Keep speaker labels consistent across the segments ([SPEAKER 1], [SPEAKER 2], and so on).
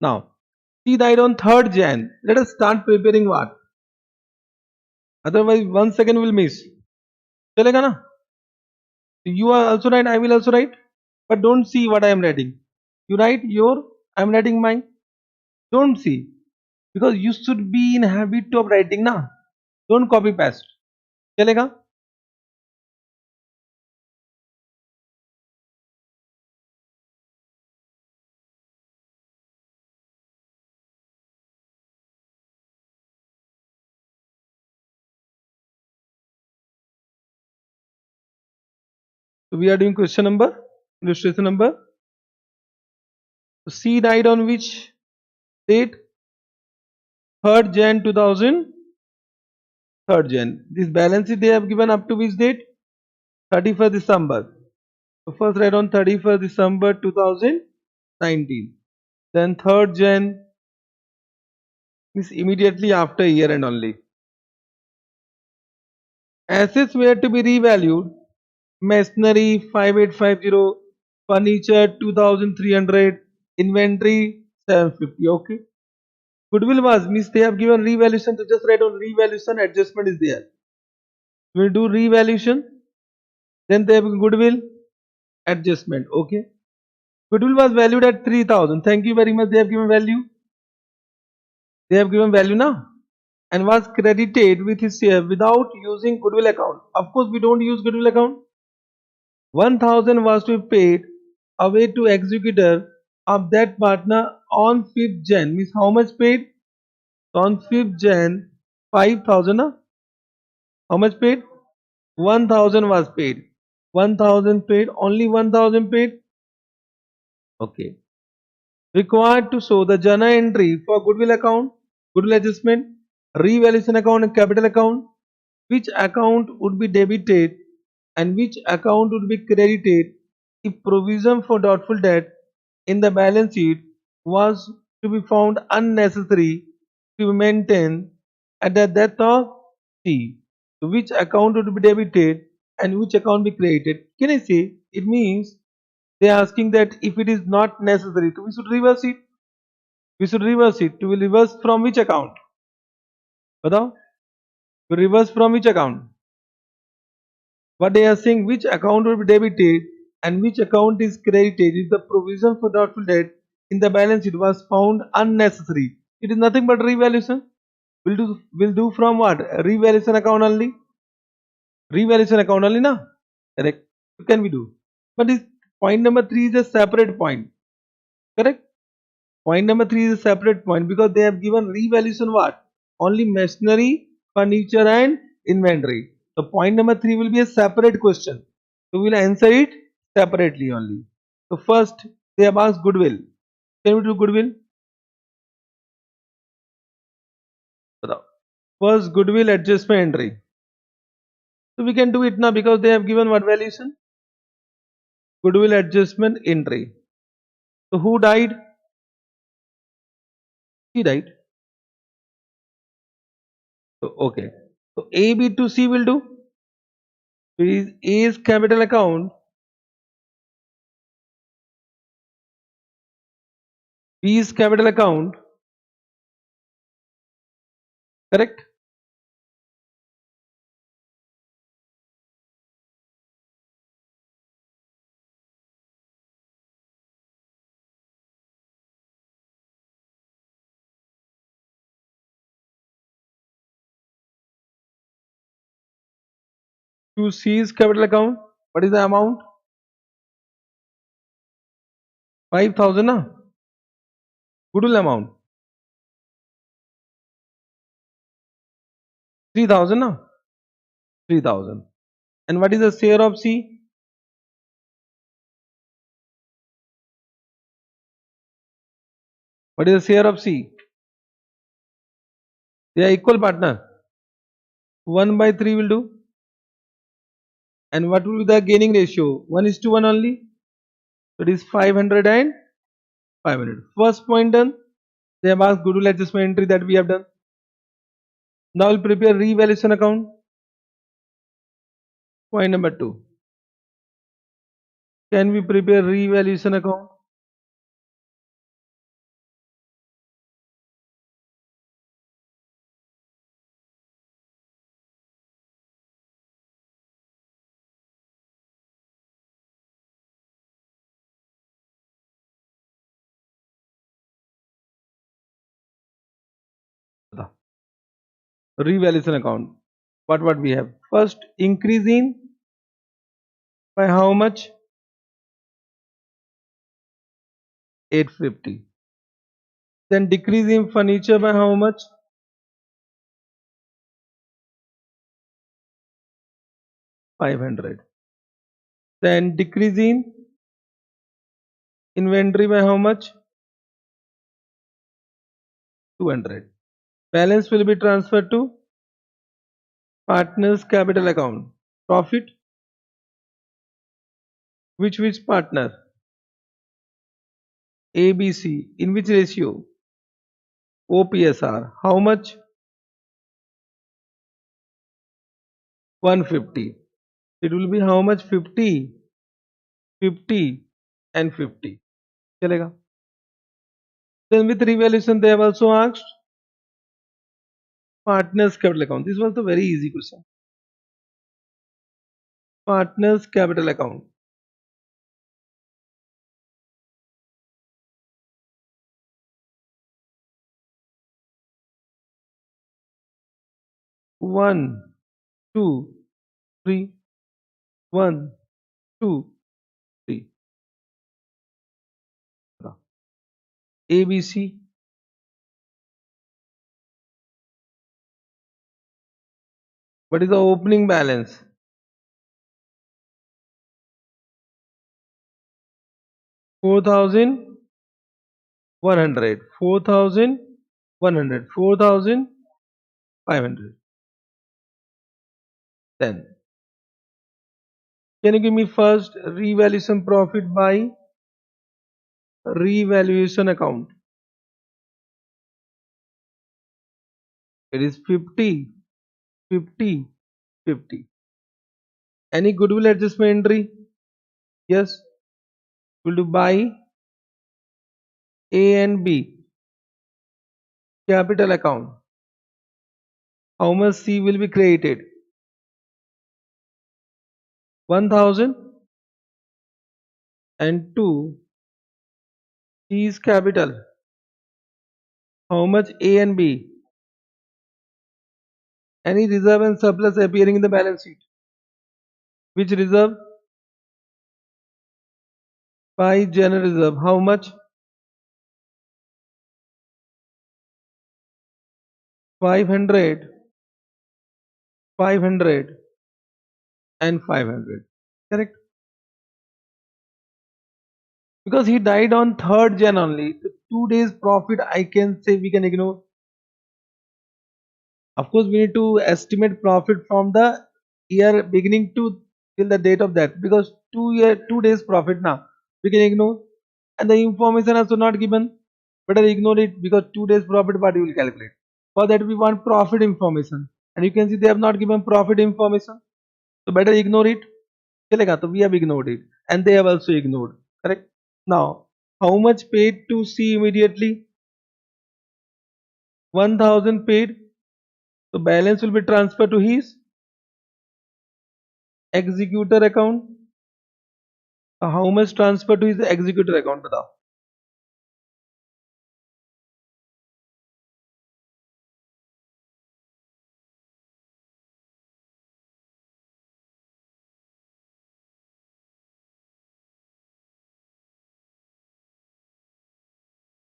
[SPEAKER 1] Now, C died on 3rd Jan. Let us start preparing what? Otherwise, 1 second will miss. Chalega na? You are also right, I will also write. But don't see what I am writing. You write your, I am writing mine. Don't see. Because you should be in habit of writing na. Don't copy paste. Chalega? So we are doing question number, illustration number. So C died on which date? 3rd Jan 2000. 3rd Jan. This balance sheet they have given up to which date? 31st December. So first write on 31st December 2019. Then 3rd Jan is immediately after year end only. Assets were to be revalued. Machinery 5850, furniture 2300, inventory 750. Okay. Goodwill was means they have given revaluation, so just write on revaluation, adjustment is there. We will do revaluation, then they have goodwill adjustment. Okay. Goodwill was valued at 3000. Thank you very much. They have given value. They have given value now and was credited with his share without using goodwill account. Of course, we don't use goodwill account. 1000 was to be paid away to executor of that partner on 5th Jan. Means how much paid? On 5th Jan, 5000. How much paid? 1000 was paid. 1000 paid. Only 1000 paid. Okay. Required to show the journal entry for goodwill account, goodwill adjustment, revaluation account and capital account. Which account would be debited and which account would be credited if provision for doubtful debt in the balance sheet was to be found unnecessary to be maintained at the death of C. So which account would be debited and which account be credited? Can I say it means they are asking that if it is not necessary, so we should reverse it. We should reverse it. To reverse from which account? Batao? To reverse from which account? What they are saying, which account will be debited and which account is credited if the provision for doubtful debt in the balance sheet was found unnecessary. It is nothing but revaluation. Will do from what? Revaluation account only. Revaluation account only, na? Correct. What can we do? But this point number 3 is a separate point. Correct? Point number 3 is a separate point because they have given revaluation what? Only machinery, furniture and inventory. So point number 3 will be a separate question. So we will answer it separately only. So first they have asked goodwill. Can we do goodwill? First goodwill adjustment entry. So we can do it now because they have given what valuation? Goodwill adjustment entry. So who died? He died. So okay. So A, B to C will do. So A is capital account. B is capital account. Correct? To C is capital account. What is the amount? 5000 na? Goodwill amount. 3000 na? 3000. And what is the share of C? What is the share of C? They are equal partner. 1 by 3 will do. And what will be the gaining ratio? 1 is to 1 only. So it is 500 and 500. First point done. They have asked goodwill adjustment entry that we have done. Now we'll prepare revaluation account. Point number 2. Can we prepare revaluation account? revaluation account. What we have? First, increase in by how much? 850. Then decrease in furniture by how much? 500. Then decrease in inventory by how much? 200. Balance will be transferred to partner's capital account. Profit, which partner? ABC. In which ratio? OPSR. How much? 150. It will be how much? 50, 50 and 50. Chalega. Then with revaluation they have also asked partner's capital account. This was a very easy question. Partner's capital account. One, two, three. 1, 2, 3. ABC. What is the opening balance? 4,100. 4,100. 4,500. Then can you give me first revaluation profit by revaluation account? It is 50, 50, 50. Any goodwill adjustment entry? Yes. Will do buy A and B capital account. How much C will be created? 1,000 and 2 C is capital. How much A and B? Any reserve and surplus appearing in the balance sheet? Which reserve? By general reserve. How much? 500, 500 and 500. Correct? Because he died on 3rd Jan only. So 2 days profit I can say we can ignore. Of course, we need to estimate profit from the year beginning to till the date of that, because 2 days profit now we can ignore, and the information also not given. Better ignore it, because 2 days profit what you will calculate. For that we want profit information, and you can see they have not given profit information, so better ignore it. Chalega, so we have ignored it, and they have also ignored. Correct. Now, how much paid to C immediately? 1,000 paid. So balance will be transferred to his executor account. How much transfer to his executor account? Batao.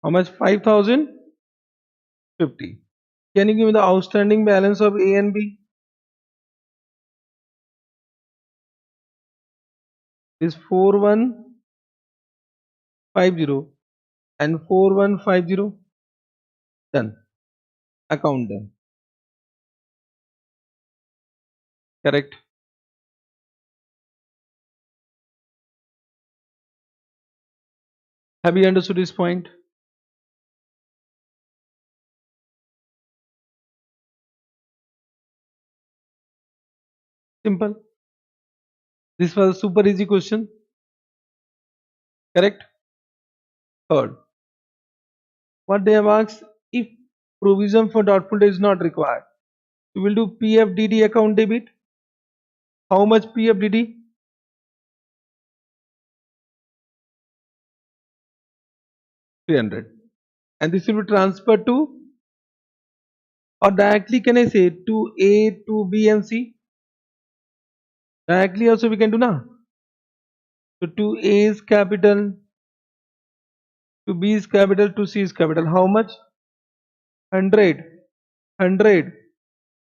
[SPEAKER 1] How much? 5,050. Can you give me the outstanding balance of A and B? Is 4150 and 4150. Done. Account done. Correct. Have you understood this point? Simple. This was a super easy question. Correct. Third, what they have asked, if provision for doubtful debt is not required, we will do PFDD account debit. How much PFDD? 300. And this will be transferred to or directly can I say to A, to B and C? Directly also we can do now. So to A is capital, to B is capital, to C is capital. How much? 100, 100,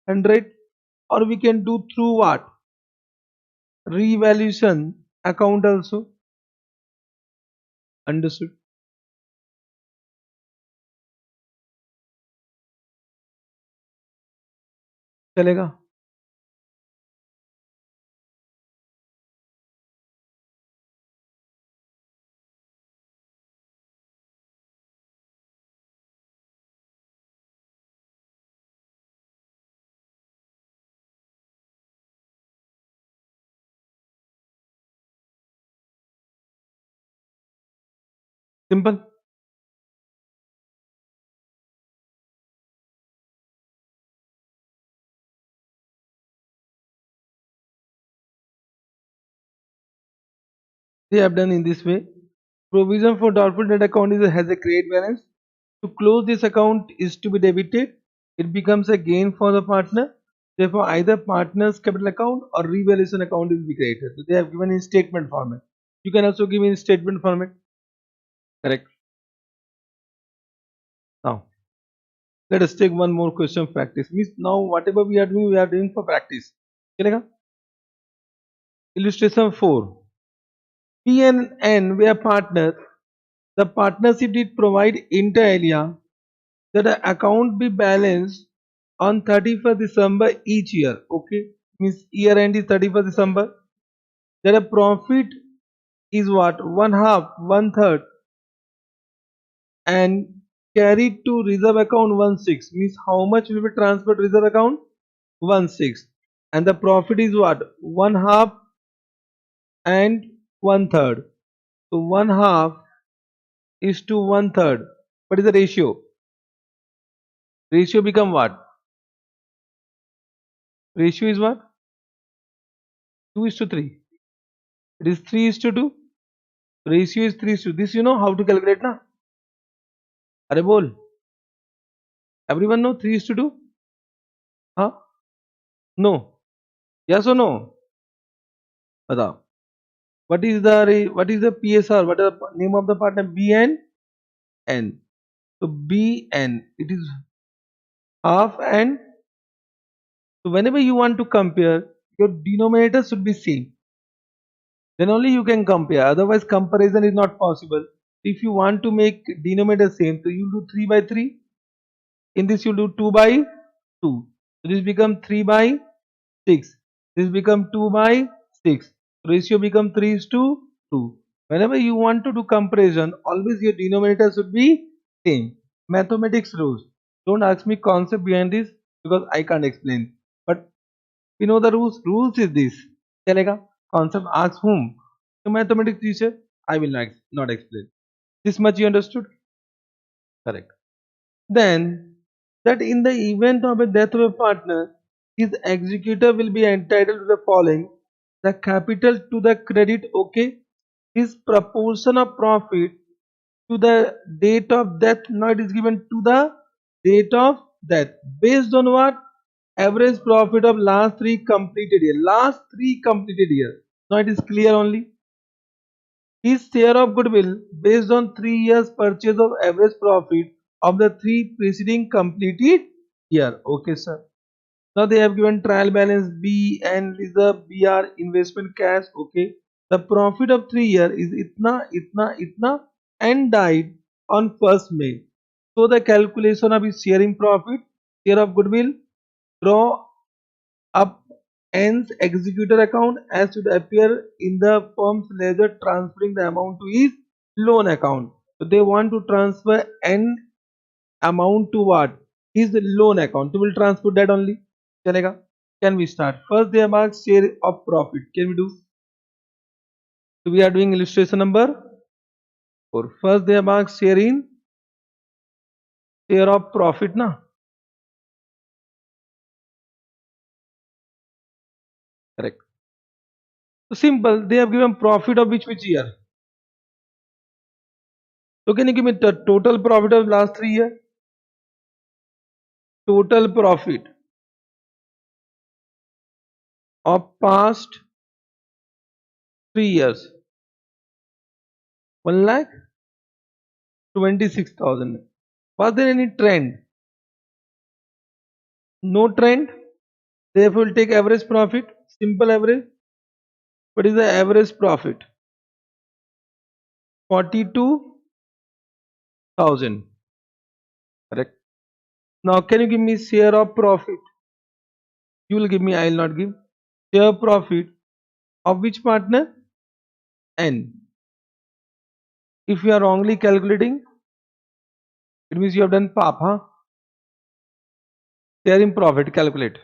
[SPEAKER 1] 100. Or we can do through what? Revaluation account also. Understood? चलेगा? Simple. They have done in this way. Provision for doubtful debt account has a credit balance. To close this account is to be debited. It becomes a gain for the partner. Therefore, either partner's capital account or revaluation account will be created. So they have given in statement format. You can also give in statement format. Correct. Now, let us take one more question practice. Means now whatever we are doing for practice. चलेगा? Illustration 4. P and N were partners. The partnership did provide inter alia that the account be balanced on 31st December each year. Okay, means year end is 31st December. That a profit is what? One half, one third, and carried to reserve account 1/6. Means how much will be transferred to reserve account? 1/6. And the profit is what? One half and one third. So one half is to one third. What is the ratio? Ratio become what? Ratio is what? 2:3. It is 3:2. Ratio is 3:2. This you know how to calculate na? अरे बोल. Everyone know 3:2? Huh? No. Yes or no? बताओ. What is the PSR? What is the name of the partner? B and N. So B N. It is half and. So whenever you want to compare, your denominator should be same. Then only you can compare. Otherwise, comparison is not possible. If you want to make denominator same, so you do 3 by 3. In this you do 2 by 2. So this become 3 by 6. This become 2 by 6. Ratio become 3 is to 2. Whenever you want to do comparison, always your denominator should be same. Mathematics rules. Don't ask me concept behind this because I can't explain. But you know the rules. Rules is this. चलेगा? Concept ask whom? The mathematics teacher. I will not explain. This much you understood? Correct. Then that in the event of a death of a partner, his executor will be entitled to the following: the capital to the credit, okay, his proportion of profit to the date of death. Now it is given to the date of death based on what? Average profit of last three completed year. Last three completed year. Now it is clear only. His share of goodwill based on 3 years purchase of average profit of the three preceding completed year. Okay, sir. Now they have given trial balance B and reserve BR investment cash. Okay. The profit of 3 year is itna and died on 1st May. So the calculation of his sharing profit, share of goodwill, draw up N's executor account as should appear in the firm's ledger transferring the amount to his loan account. So they want to transfer N amount to what? His loan account. So we'll transfer that only. चलेगा? Can we start? First they have asked share of profit. Can we do? So we are doing illustration number 4. First they have asked share of profit na? Correct. So simple. They have given profit of which year? So can you give me the total profit of last 3 years? total profit of past 3 years, 1,26,000. Was there any trend? No trend. Therefore, we'll take average profit, simple average. What is the average profit? 42,000. Correct. Now, can you give me share of profit? You will give me, I will not give. Share profit of which partner? N. If you are wrongly calculating, it means you have done pap, huh? Share in profit, calculate.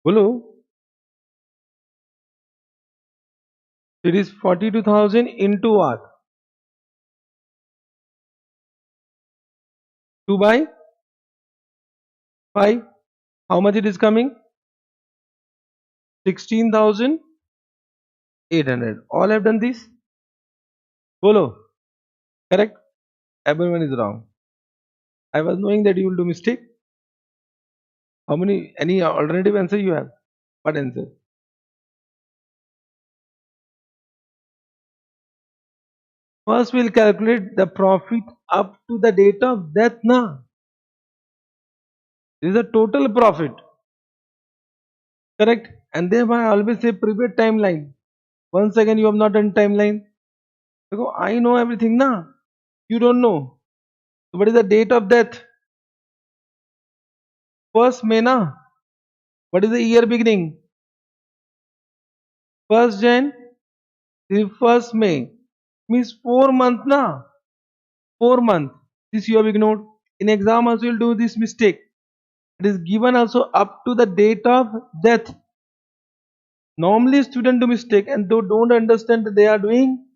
[SPEAKER 1] Bolo, it is 42,000 into what? 2 by 5. How much it is coming? 16,800. All have done this? Bolo, correct? Everyone is wrong. I was knowing that you will do mistake. How many, any alternative answer you have? What answer? First we'll calculate the profit up to the date of death now. This is the total profit. Correct? And thereby I always say prepare timeline. Once again you have not done timeline. Because I know everything now. You don't know. So what is the date of death? 1st May na. What is the year beginning? 1st Jan. This is 1st May. Means 4 months na. 4 months. This you have ignored. In exam also you will do this mistake. It is given also up to the date of death. Normally students do mistake and they don't understand that they are doing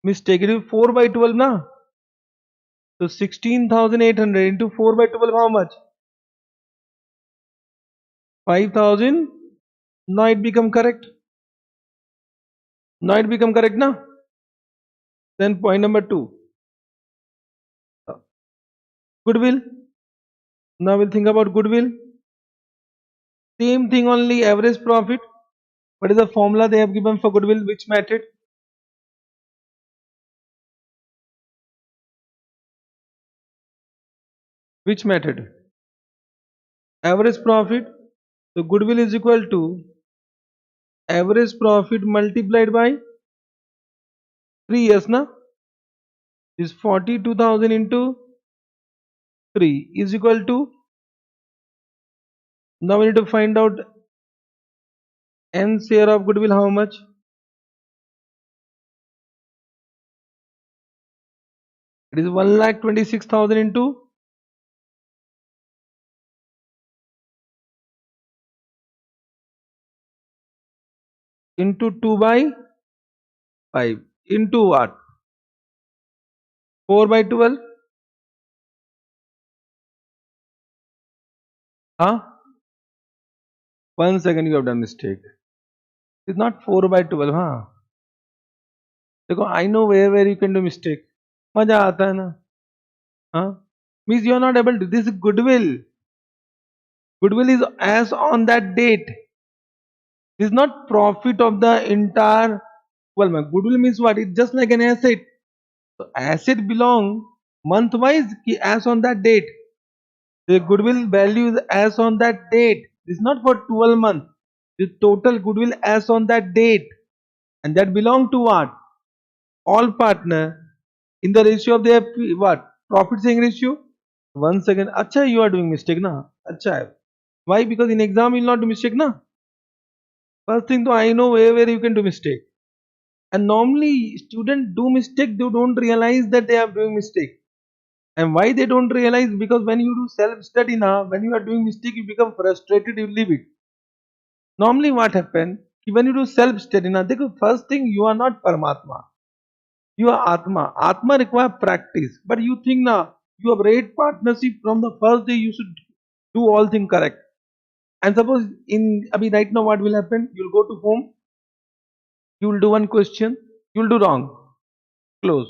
[SPEAKER 1] mistake. It is 4 by 12 na. So 16,800 into 4 by 12 how much? 5,000. Now it become correct. Now it become correct na. Then point number 2. Goodwill. Now we'll think about goodwill. Same thing, only average profit. What is the formula they have given for goodwill? Which method? Which method? Average profit. So goodwill is equal to average profit multiplied by 3 years na. Is 42,000 into 3 is equal to. Now we need to find out n share of goodwill how much. It is 1,26,000 into 2 by 5 into what? 4 by 12. Huh? 1 second, you have done mistake. It's not 4 by 12. Huh? देखो I know where you can do mistake. मजा आता है ना. Huh? Means you are not able to. This is goodwill. Goodwill is as on that date. This is not profit of the entire. Well, my goodwill means what? It's just like an asset. So asset belong month wise as on that date. The goodwill value is as on that date. This is not for 12 months. The total goodwill as on that date. And that belong to what? All partner in the ratio of their what? Profit sharing ratio. 1 second. Acha, you are doing mistake na. Acha hai. Why? Because in exam you will not do mistake, na. First thing, though, I know where you can do mistake. And normally students do mistake, they don't realize that they are doing mistake. And why they don't realize? Because when you do self-study now, when you are doing mistake, you become frustrated, you leave it. Normally what happen? When you do self-study now, the first thing, you are not Paramatma. You are Atma. Atma require practice. But you think now, you have read partnership from the first day, you should do all things correct. And suppose in Abhi right now what will happen? You'll go to home, you will do one question, you will do wrong. Close.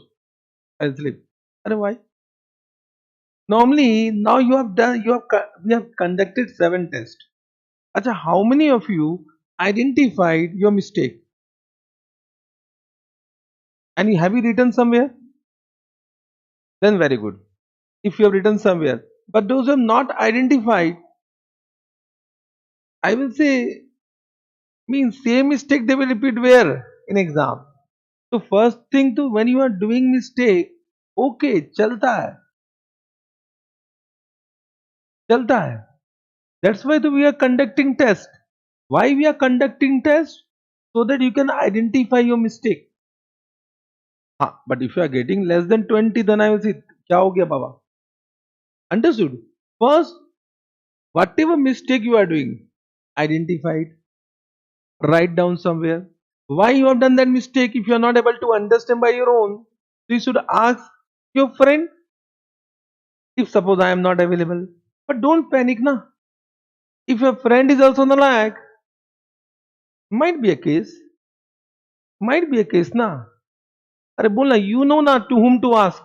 [SPEAKER 1] I'll sleep. And why? Normally now you have done we have conducted 7 tests. Acha, how many of you identified your mistake? And have you written somewhere? Then very good. If you have written somewhere. But those who have not identified, I will say, means same mistake they will repeat where? In exam. So first thing to, when you are doing mistake, okay, chalta hai. That's why we are conducting test. Why we are conducting test? So that you can identify your mistake. But if you are getting less than 20, then I will say, kya ho gaya baba? Understood? First, whatever mistake you are doing, identify it, write down somewhere. Why you have done that mistake? If you are not able to understand by your own, you should ask your friend. If suppose I am not available, but don't panic na. If your friend is also nalayak, might be a case, na. Are bolna, you know na to whom to ask.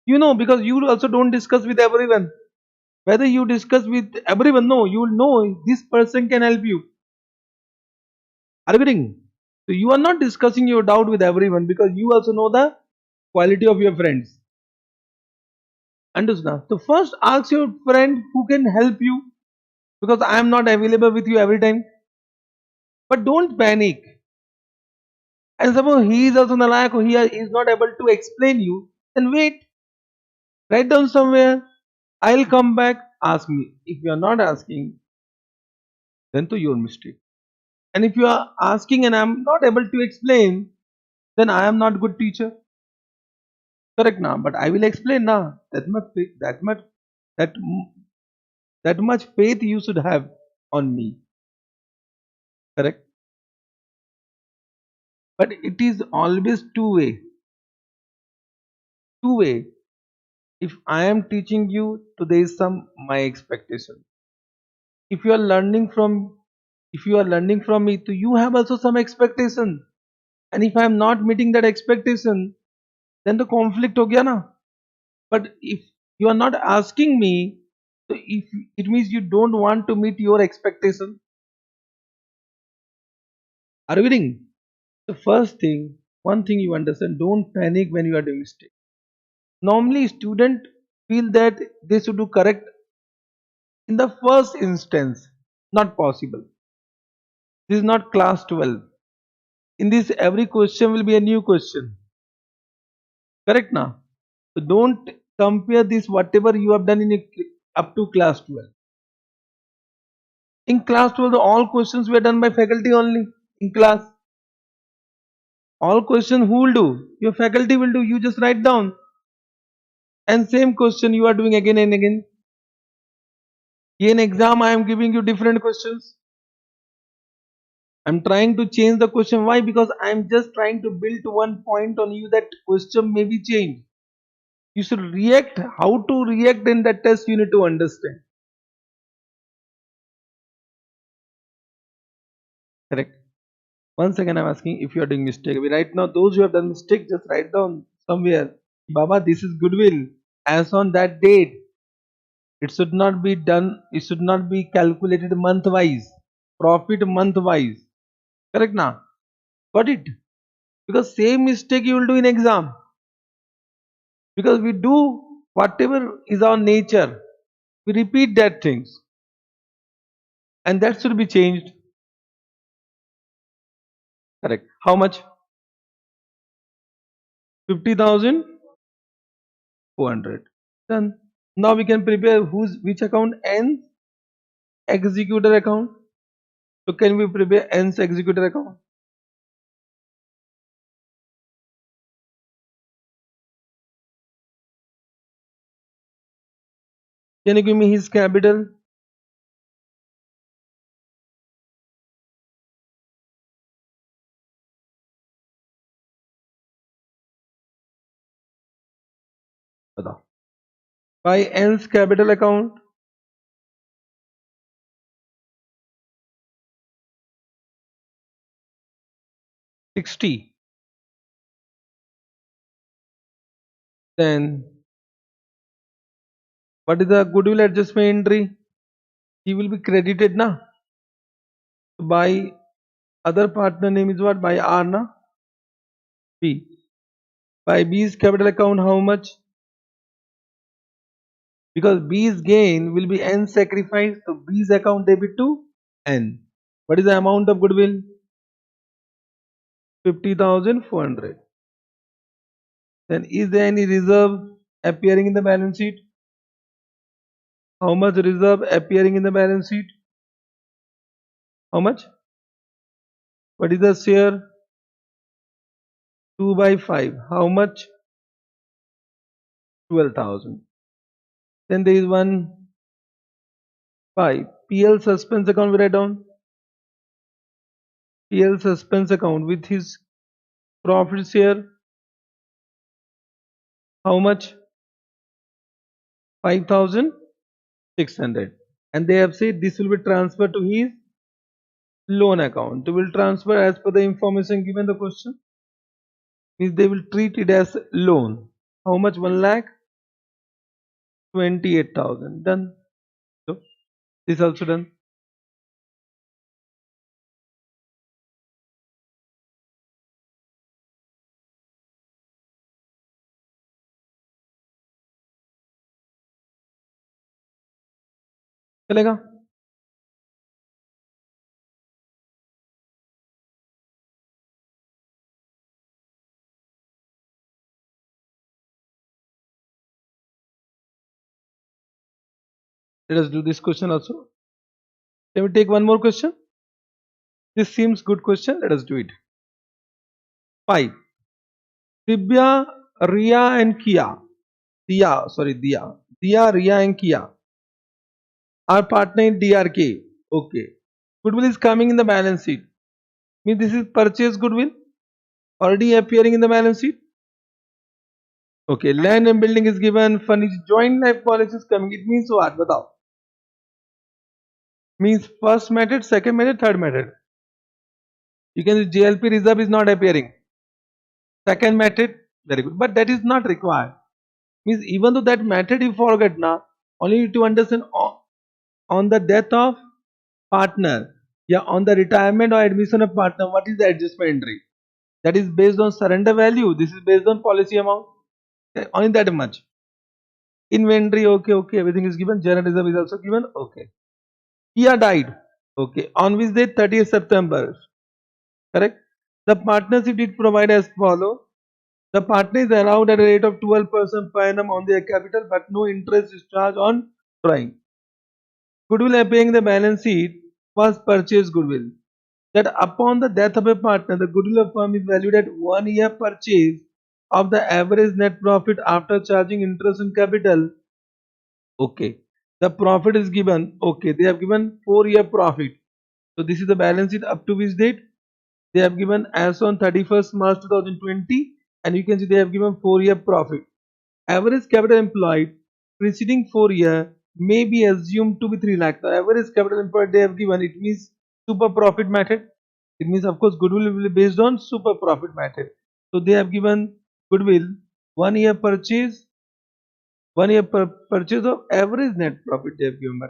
[SPEAKER 1] You know, because you also don't discuss with everyone. Whether you discuss with everyone, no, you will know this person can help you. Are you getting? So you are not discussing your doubt with everyone because you also know the quality of your friends. Understand? So first ask your friend who can help you, because I am not available with you every time. But don't panic. And suppose he is also nalayak or he is not able to explain you, then wait. Write down somewhere. I'll come back. Ask me. If you are not asking, then to your mistake. And if you are asking and I am not able to explain, then I am not good teacher. Correct now, but I will explain now. That that much faith you should have on me. Correct. But it is always two-way. Two-way. If I am teaching you, so there is some my expectation. If you are learning from if you are learning from me, so you have also some expectation. And if I am not meeting that expectation, then the conflict ho gaya na. But if you are not asking me, so if it means you don't want to meet your expectation. Are you getting? The first thing, one thing you understand, don't panic when you are doing mistake. Normally students feel that they should do correct in the first instance. Not possible. This is not class 12. In this, every question will be a new question. Correct now? So don't compare this whatever you have done up to class 12. In class 12, all questions were done by faculty only. In class, all questions who will do? Your faculty will do. You just write down. And same question you are doing again and again. In exam, I am giving you different questions. I'm trying to change the question. Why? Because I'm just trying to build one point on you that question may be changed. You should react. How to react in that test, you need to understand. Correct. Once again, I'm asking if you are doing mistake. Right now, those who have done mistake, just write down somewhere. Baba, this is goodwill. As on that date, it should not be done. It should not be calculated month wise. Profit month wise. Correct now? Got it? Because same mistake you will do in exam. Because we do whatever is our nature. We repeat that things. And that should be changed. Correct. How much? 50,400. Done. Now we can prepare which account ends executor account. So can we prepare nth executor account? Can you give me his capital? बताओ. By nth capital account, 60. Then what is the goodwill adjustment entry? He will be credited na. By other partner name is what? By R na. B. By B's capital account how much? Because B's gain will be N sacrifice, so B's account debit to N. What is the amount of goodwill? 50,400. Then is there any reserve appearing in the balance sheet? How much reserve appearing in the balance sheet? How much? What is the share? 2 by 5. How much? 12,000. Then there is one 5. PL suspense account we write down. PL suspense account with his profit share. How much? 5,600. And they have said this will be transferred to his loan account. They will transfer as per the information given the question. Means they will treat it as loan. How much? 1,28,000. Done. So this also done. चलेगा. Let us do this question also. Can we take one more question? This seems good question. Let us do it. 5. Divya, Ria and Kia. Diya, Ria and Kia are partner in DRK. Okay. Goodwill is coming in the balance sheet. Means this is purchase goodwill already appearing in the balance sheet. Okay. Land and building is given. Furnished joint life policy is coming. It means what? Batao. Means first method, second method, third method. You can see JLP reserve is not appearing. Second method, very good. But that is not required. Means even though that method you forget now, only you need to understand on the death of partner, yeah, on the retirement or admission of partner, what is the adjustment entry? That is based on surrender value. This is based on policy amount. Okay, only that much. Inventory, okay, everything is given. General reserve is also given. Okay. Kia died. Okay. On which date? 30th September. Correct. The partnership did provide as follow. The partner is allowed at a rate of 12% per annum on their capital, but no interest is charged on drawing. Goodwill appearing in the balance sheet was purchase goodwill. That upon the death of a partner, the goodwill of firm is valued at 1 year purchase of the average net profit after charging interest and capital. Okay. The profit is given. Okay. They have given 4-year profit. So this is the balance sheet up to which date? They have given as on 31st March 2020, and you can see they have given 4-year profit. Average capital employed preceding 4 year may be assumed to be 3 lakh. The average capital employed they have given, it means super profit method. It means of course goodwill will be based on super profit method. So they have given goodwill 1 year purchase, 1 year purchase of average net profit they have given.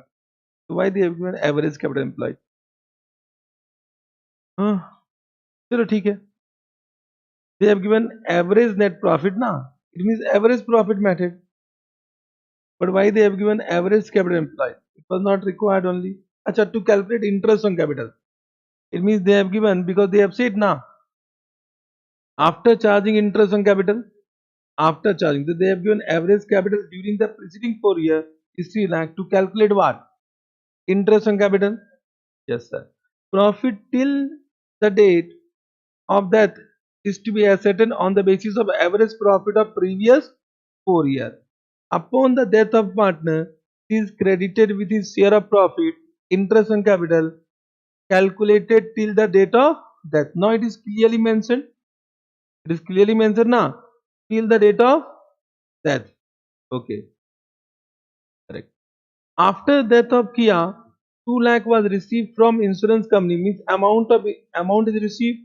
[SPEAKER 1] So why they have given average capital employed? चलो ठीक है. They have given average net profit na. It means average profit method. But why they have given average capital employed? It was not required only. Acha, to calculate interest on capital. It means they have given because they have said now after charging interest on capital, after charging, they have given average capital during the preceding 4 year is 3 lakh to calculate what? Interest on capital? Yes, sir. Profit till the date of death is to be ascertained on the basis of average profit of previous 4 years. Upon the death of partner, he is credited with his share of profit, interest on capital, calculated till the date of death. Now it is clearly mentioned. It is clearly mentioned now. Till the date of death. Okay, correct. After death of Kia, 2 lakh was received from insurance company. Means amount is received.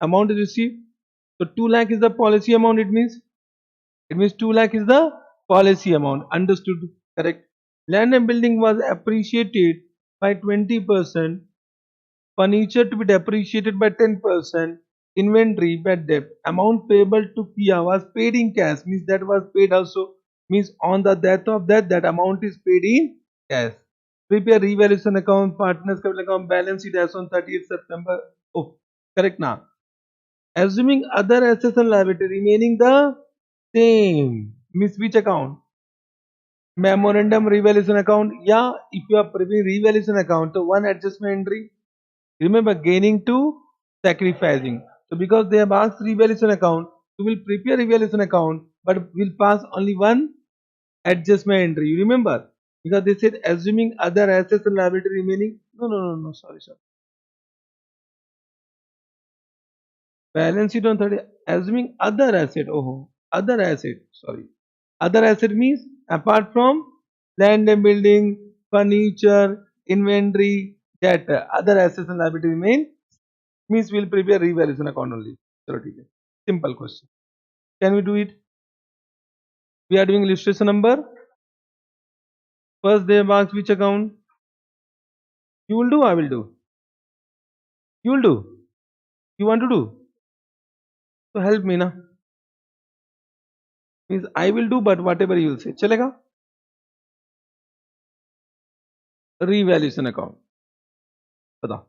[SPEAKER 1] Amount is received. So 2 lakh is the policy amount. It means 2 lakh is the policy amount. Understood? Correct. Land and building was appreciated by 20%. Furniture to be depreciated by 10%. Inventory bad debt. Amount payable to Kia was paid in cash. Means that was paid also. Means on the death of that amount is paid in cash. Prepare revaluation account, partners capital account, balance sheet as on 30th September. Oh, correct now. Assuming other assets and liability remaining the same. Means which account? Memorandum revaluation account. Yeah, if you are preparing revaluation account, so one adjustment entry. Remember, gaining to sacrificing. So because they have asked revaluation account, we will prepare revaluation account, but we'll pass only one adjustment entry. You remember? Because they said assuming other assets and liability remaining. No. Sorry. Balance sheet on 30. Assuming other asset. Oh, other asset. Sorry. Other asset means apart from land and building, furniture, inventory, debt, other assets and liability remain. Means we'll prepare revaluation account only. Chalo, theek hai. Simple question. Can we do it? We are doing illustration number. First they have asked which account. You will do, I will do. You will do. You want to do? So help me na. Means I will do, but whatever you will say. Chalega? Revaluation account. बताओ.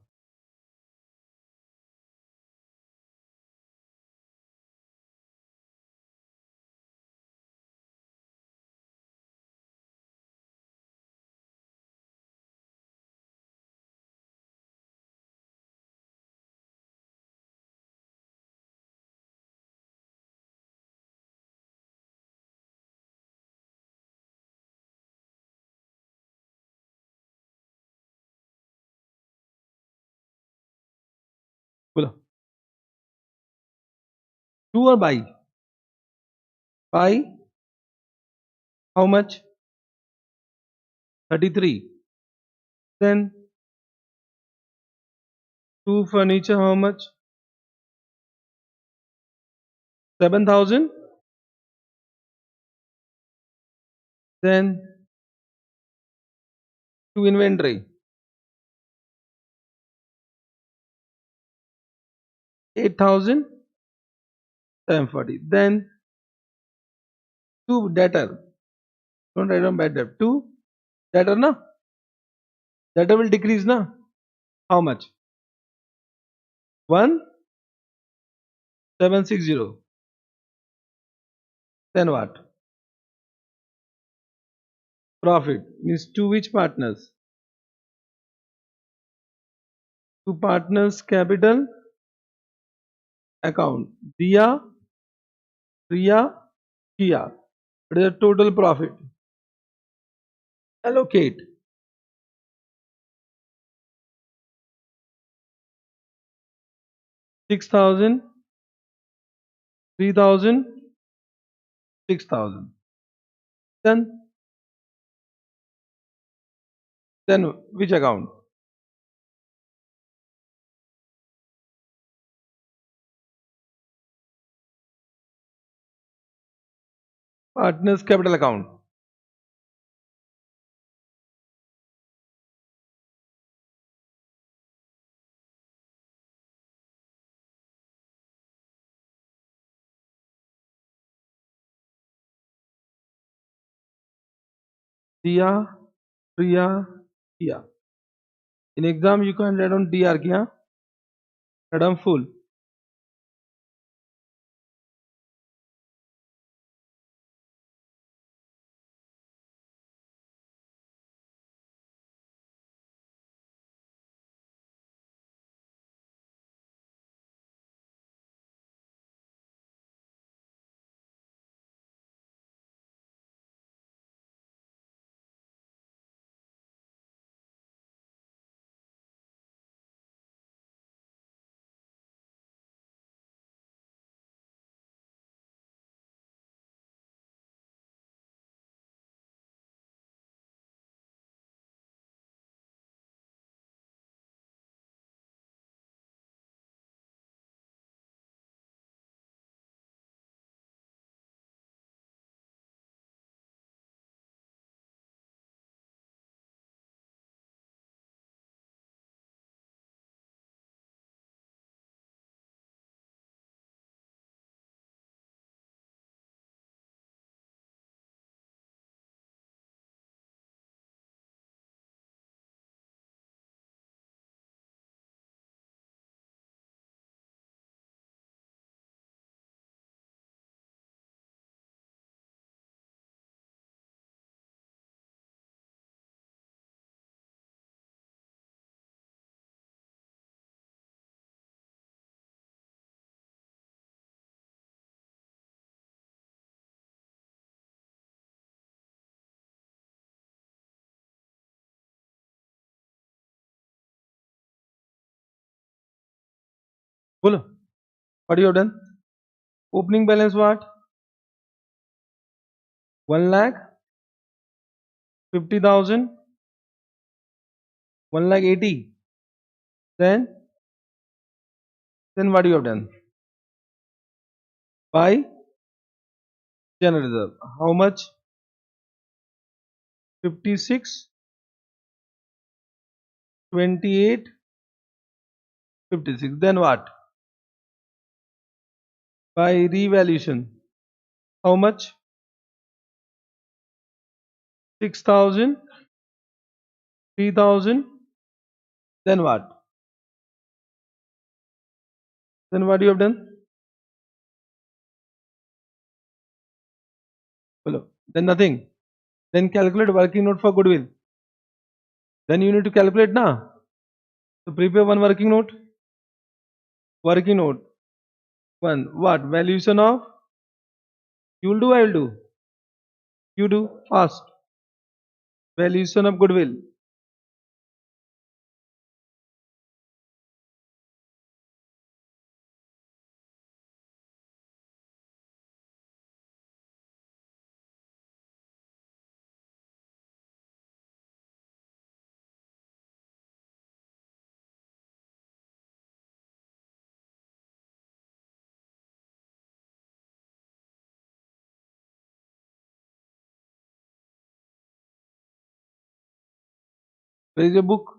[SPEAKER 1] बोलो. Do or buy? Buy how much? 33. Then two furniture how much? 7,000. Then two inventory 8,740. Then two debtor. Don't write down bad debt. Two debtor na. Debtor will decrease na. How much? 1,760. Then what? Profit means to which partners? To partners capital account. Dia, Priya, Kia. What is the total profit? Allocate 6,000, 3,000, 6,000. Then which account? Partners capital account. Dia, Priya, Kia. In exam you can write down DR Kia. Write down full. Bolo. What you have done? Opening balance what? 1,50,000. 1,80,000. Then what you have done? Buy general reserve. How much? 56, 28, 56. Then what? By revaluation. How much? 6,000, 3,000. Then what? Then what you have done? Hello. Then nothing. Then calculate working note for goodwill. Then you need to calculate now. So prepare one working note. Working note. One. What? Valuation of? You will do, I will do. You do fast. Valuation of goodwill. Where is your book?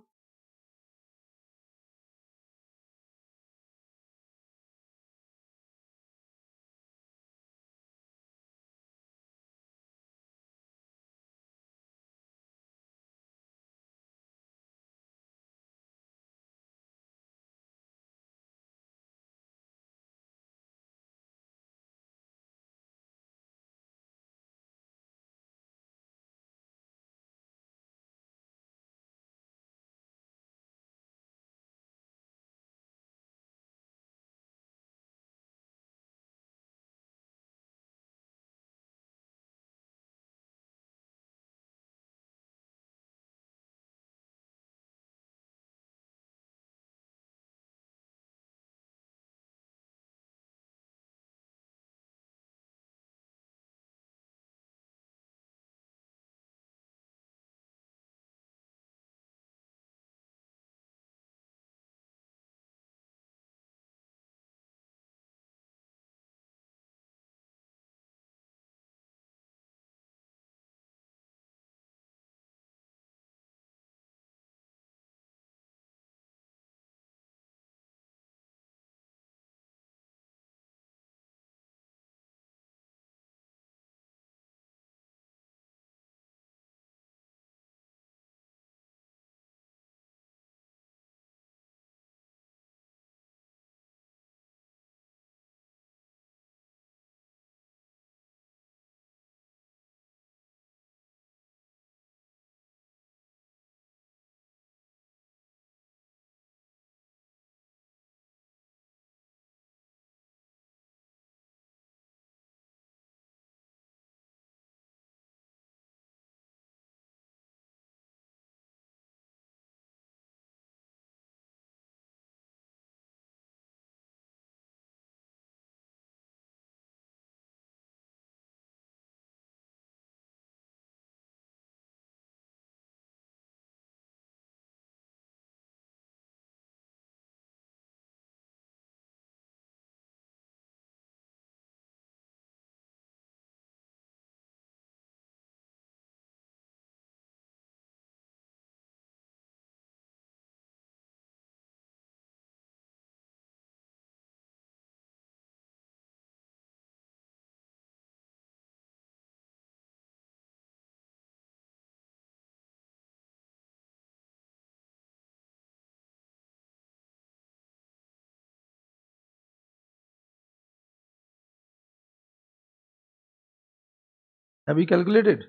[SPEAKER 1] Have you calculated?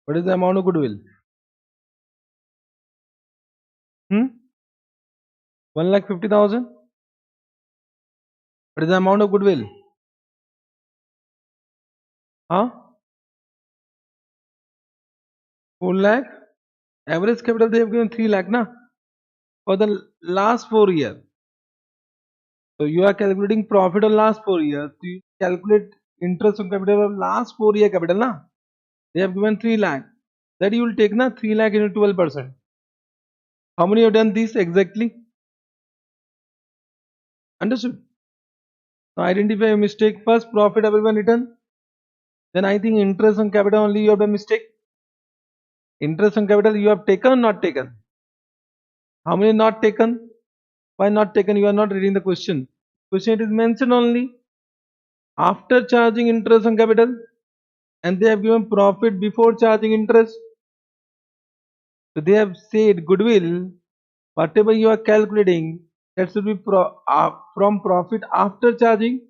[SPEAKER 1] What is the amount of goodwill? 1,50,000. What is the amount of goodwill? Huh? 4 lakh. Average capital they have given 3 lakh na for the last 4 years. So you are calculating profit on last 4 years. So you calculate interest on capital of last 4 year capital, na? They have given 3 lakh. That you will take na 3 lakh into 12%. How many have done this exactly? Understood? Now identify a mistake. First profit everyone written. Then I think interest on capital only you have done mistake. Interest on capital you have taken or not taken? How many not taken? Why not taken? You are not reading the question. Question it is mentioned only after charging interest on capital, and they have given profit before charging interest. So they have said goodwill, whatever you are calculating, that should be from profit after charging,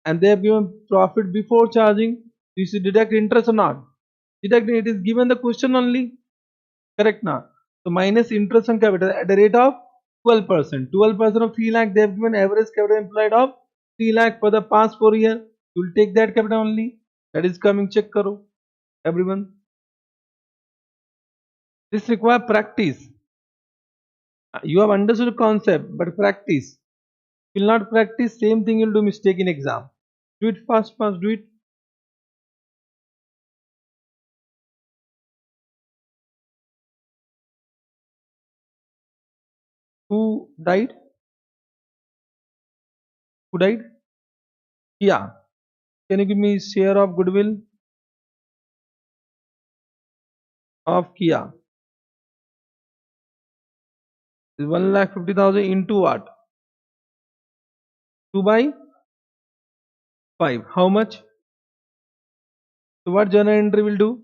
[SPEAKER 1] and they have given profit before charging. You should deduct interest or not? Deduct it is given the question only. Correct now. So minus interest on capital at the rate of 12%. 12% of 3 lakh, they have given average capital employed of 3 lakh for the past 4 years. You will take that capital only. That is coming, check karo. Everyone. This require practice. You have understood the concept, but practice. You will not practice, same thing you will do mistake in exam. Do it fast, do it. Who died? Who died? Kia. Can you give me share of goodwill of Kia? Is 1,50,000 into what? 2 by 5. How much? So what journal entry will do?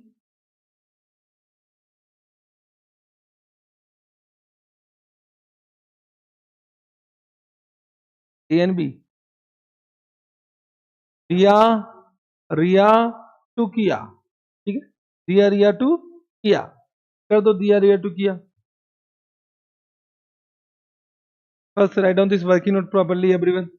[SPEAKER 1] A and B. रिया रिया टू किया. ठीक है, दिया रिया टू किया. कर दो दिया रिया टू किया. First write down this working note properly, everyone.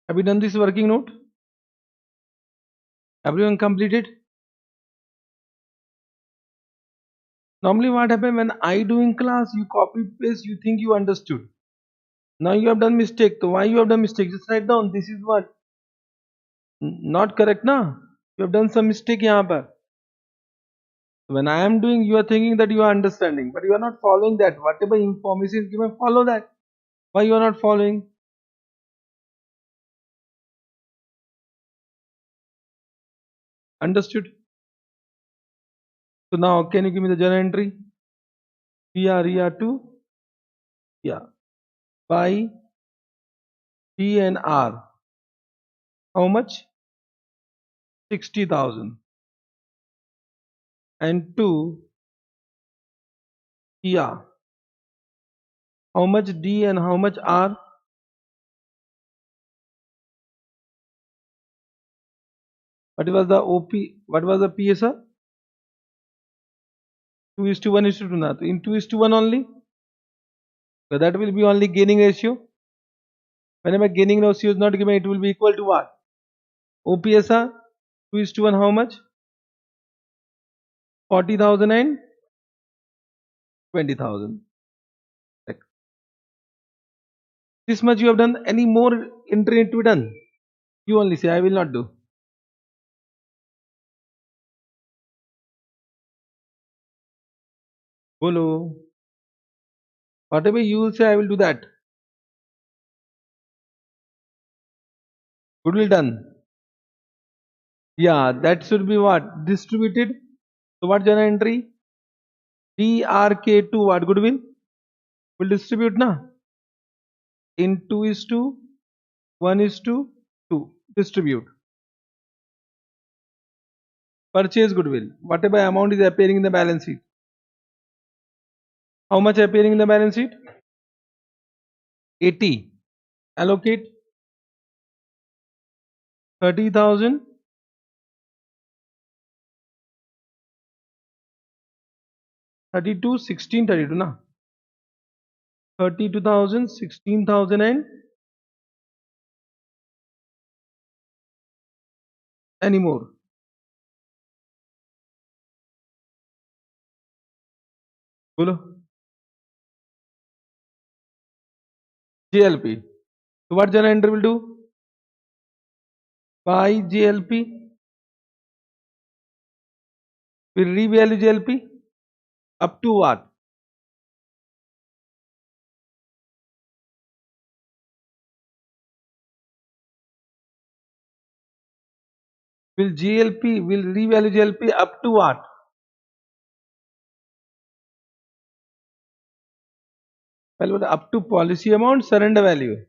[SPEAKER 1] Have you done this working note? Everyone completed? Normally what happens when I do in class, you copy paste, you think you understood. Now you have done mistake. So why you have done mistake? Just write down. This is what not correct, na? You have done some mistake यहाँ पर. When I am doing, you are thinking that you are understanding, but you are not following that. Whatever information is given, follow that. Why you are not following? Understood? So now, can you give me the journal entry? PRER to, yeah, by PNR. How much? 60,000. And to Kia. How much D and how much R? What was the OP? What was the PSR? 2 is to 1 is to 2. Now, in 2 is to 1 only. So that will be only gaining ratio. Whenever gaining ratio is not given, it will be equal to what? OPSR 2 is to 1 how much? 40,000 and 20,000. This much you have done. Any more entry to be done? You only say, I will not do. Bolo. Whatever you will say, I will do that. Goodwill done. Yeah, that should be what? Distributed. So what journal entry? DRK2 what? Goodwill will distribute na? In 2 is to 1 is to 2. Distribute. Purchase goodwill. Whatever amount is appearing in the balance sheet. How much appearing in the balance sheet? 80. Allocate 30,000. 32, 16, 32 na? 32,000, 16,000 and Any more? बोलो. JLP. So what journal entry will do? Buy JLP. Will revalue JLP up to what? Will revalue JLP up to what? Well, up to policy amount, surrender value.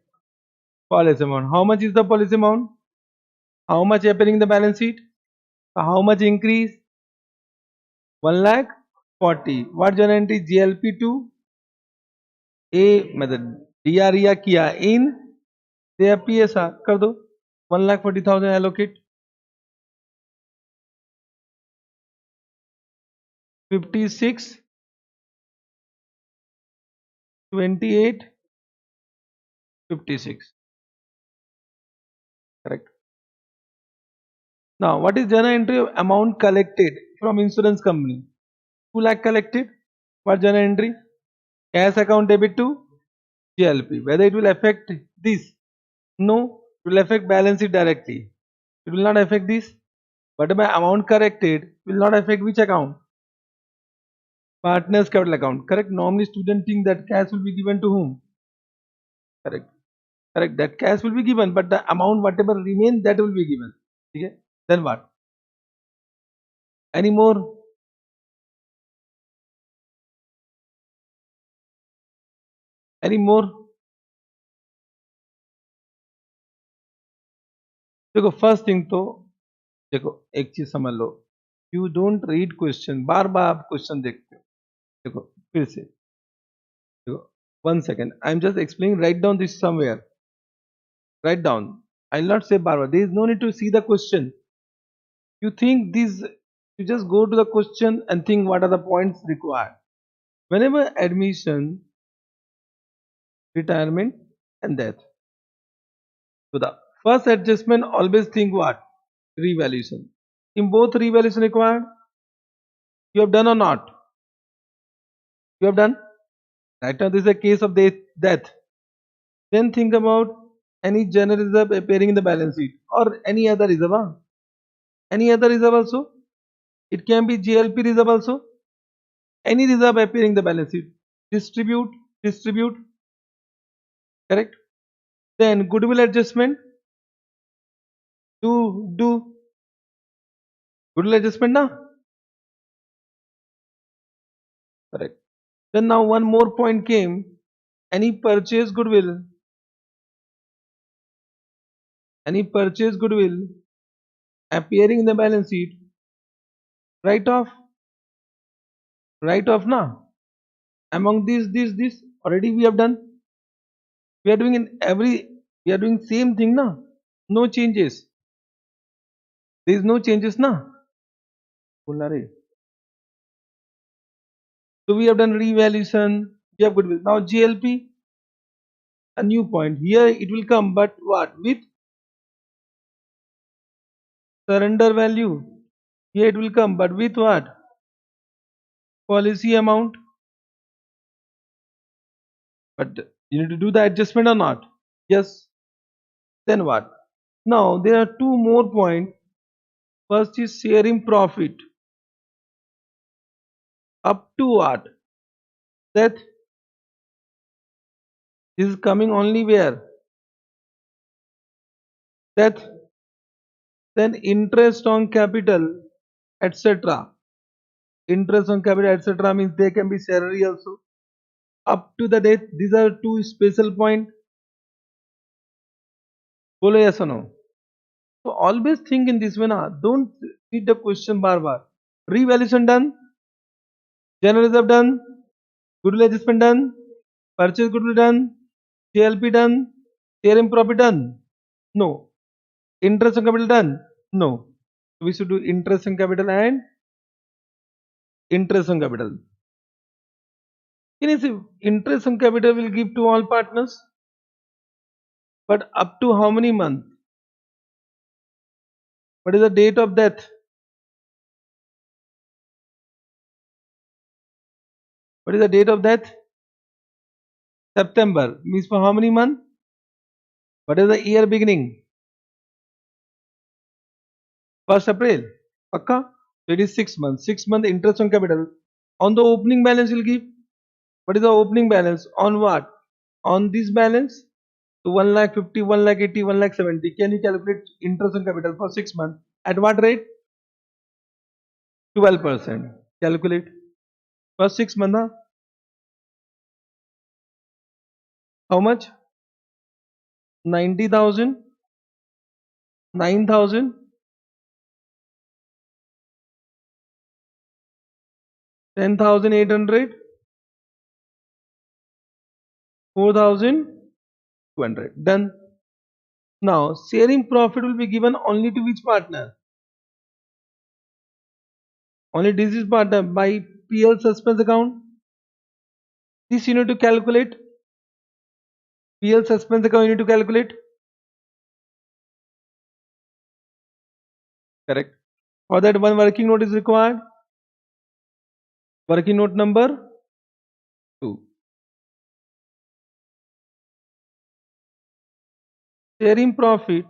[SPEAKER 1] Policy amount. How much is the policy amount? How much appearing in the balance sheet? How much increase? 1 lakh 40. What journal entry? JLP to A मतलब DR या किया in their PSR कर दो 1,40,000 allocate 56 28 56 correct. Now what is journal entry of amount collected from insurance company? 2 lakh collected. What journal entry? Cash account debit to JLP. Whether it will affect this? No, it will affect balance sheet directly. It will not affect this. But my amount corrected will not affect which account? Partners capital account. Correct. Normally students think that cash will be given to whom? Correct. Correct. That cash will be given, but the amount whatever remains that will be given. Okay. Then what? Any more? Any more? देखो first thing तो देखो एक चीज समझ लो you don't read question बार बार आप question देखते हो देखो फिर से देखो 1 second I am just explaining write down this somewhere write down. I'll not say bar. There is no need to see the question. You think this, you just go to the question and think what are the points required. Whenever admission, retirement, and death. So the first adjustment always think what? Revaluation. In both revaluation required, you have done or not? You have done? Right now this is a case of death. Then think about any general reserve appearing in the balance sheet or any other reserve. Huh? Any other reserve also? It can be JLP reserve also. Any reserve appearing in the balance sheet. Distribute. Correct. Then goodwill adjustment. Do goodwill adjustment now. Correct. Then now one more point came. Any purchase goodwill appearing in the balance sheet. Write off now. Among this already we have done. We are doing same thing now. No changes. There is no changes now. So we have done revaluation. We have goodwill. Now GLP, a new point. Here it will come, but what? With surrender value. Here it will come, but with what? Policy amount. But you need to do the adjustment or not? Yes. Then what? Now there are two more points. First is sharing profit. Up to what? That is coming only where? That then interest on capital, etc. Interest on capital, etc. means they can be salary also. Up to the date, these are two special points. Bolo yes or no? So always think in this way now. Don't read the question bar bar. Revaluation done, general reserve done, goodwill adjustment done, purchase goodwill done, JLP done, share in profit done. No. Interest on capital done? No. We should do interest on capital and interest on capital. Interest on capital will give to all partners, but up to how many months? What is the date of death? What is the date of death? September. Means for how many months? What is the year beginning? 1st April. Pakka? So it is 6 months. 6 month interest on capital. On the opening balance will give. What is the opening balance? On what? On this balance? So 1 lakh 50, 1 lakh 80, 1 lakh 70. Can you calculate interest on capital for 6 months? At what rate? 12%. Calculate. For 6 months, huh? How much? 90,000, 9,000, 10,800, 4,200. Done. Now, sharing profit will be given only to which partner? Only this partner by PL suspense account. This you need to calculate. PL suspense account you need to calculate. Correct. For that, one working note is required. Working note number 2. Sharing profit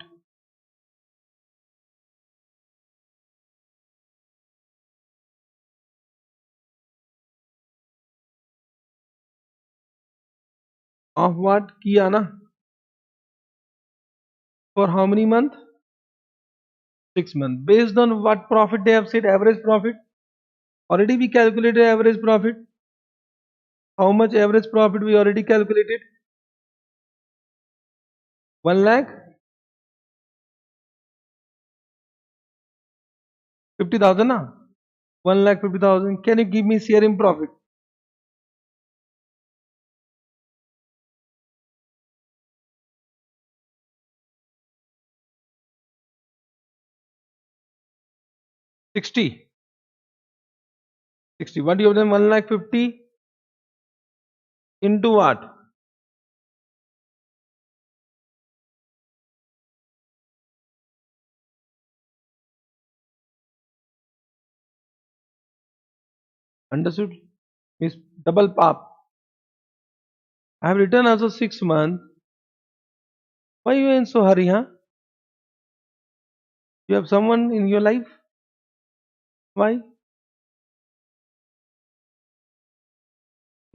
[SPEAKER 1] of what? किया ना? For how many months? 6 months. Based on what profit they have said? Average profit. Already we calculated average profit. How much average profit we already calculated? 1 lakh 50,000 na? 1 lakh 50,000. Can you give me sharing profit? Sixty. What you have done? 1 lakh 50 into what? Understood? Means double pop. I have written also 6 months. Why you are in so hurry, huh? You have someone in your life? Why?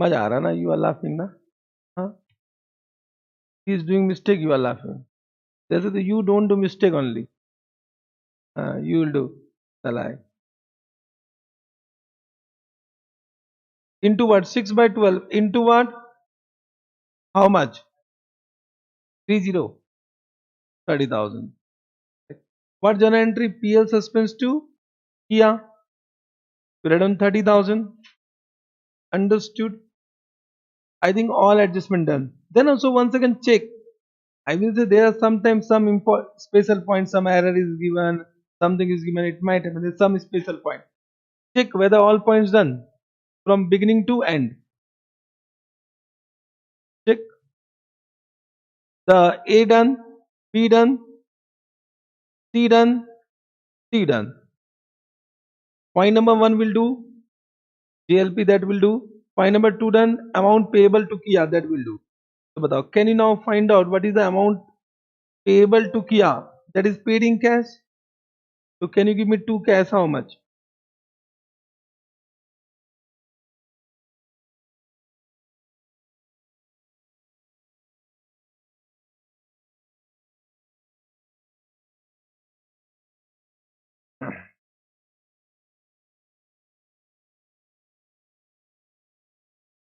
[SPEAKER 1] मजा आ रहा ना? You are laughing ना? Huh? He is doing mistake. You are laughing. That's it. You don't do mistake only. You will do the lie. Into what? 6 by 12. Into what? How much? 30. 30,000. What journal entry? PL suspense to Kia. You read on 30,000. Understood? I think all adjustment done. Then also once again check. I will say there are sometimes some special point, some error is given, something is given, it might happen. There's some special point. Check whether all points done from beginning to end. Check the A done, B done, C done, C done. Point number 1 will do, JLP that will do. Point number 2 done, amount payable to Kia that will do. So बताओ, can you now find out what is the amount payable to Kia that is paid in cash? So can you give me 2 cash how much?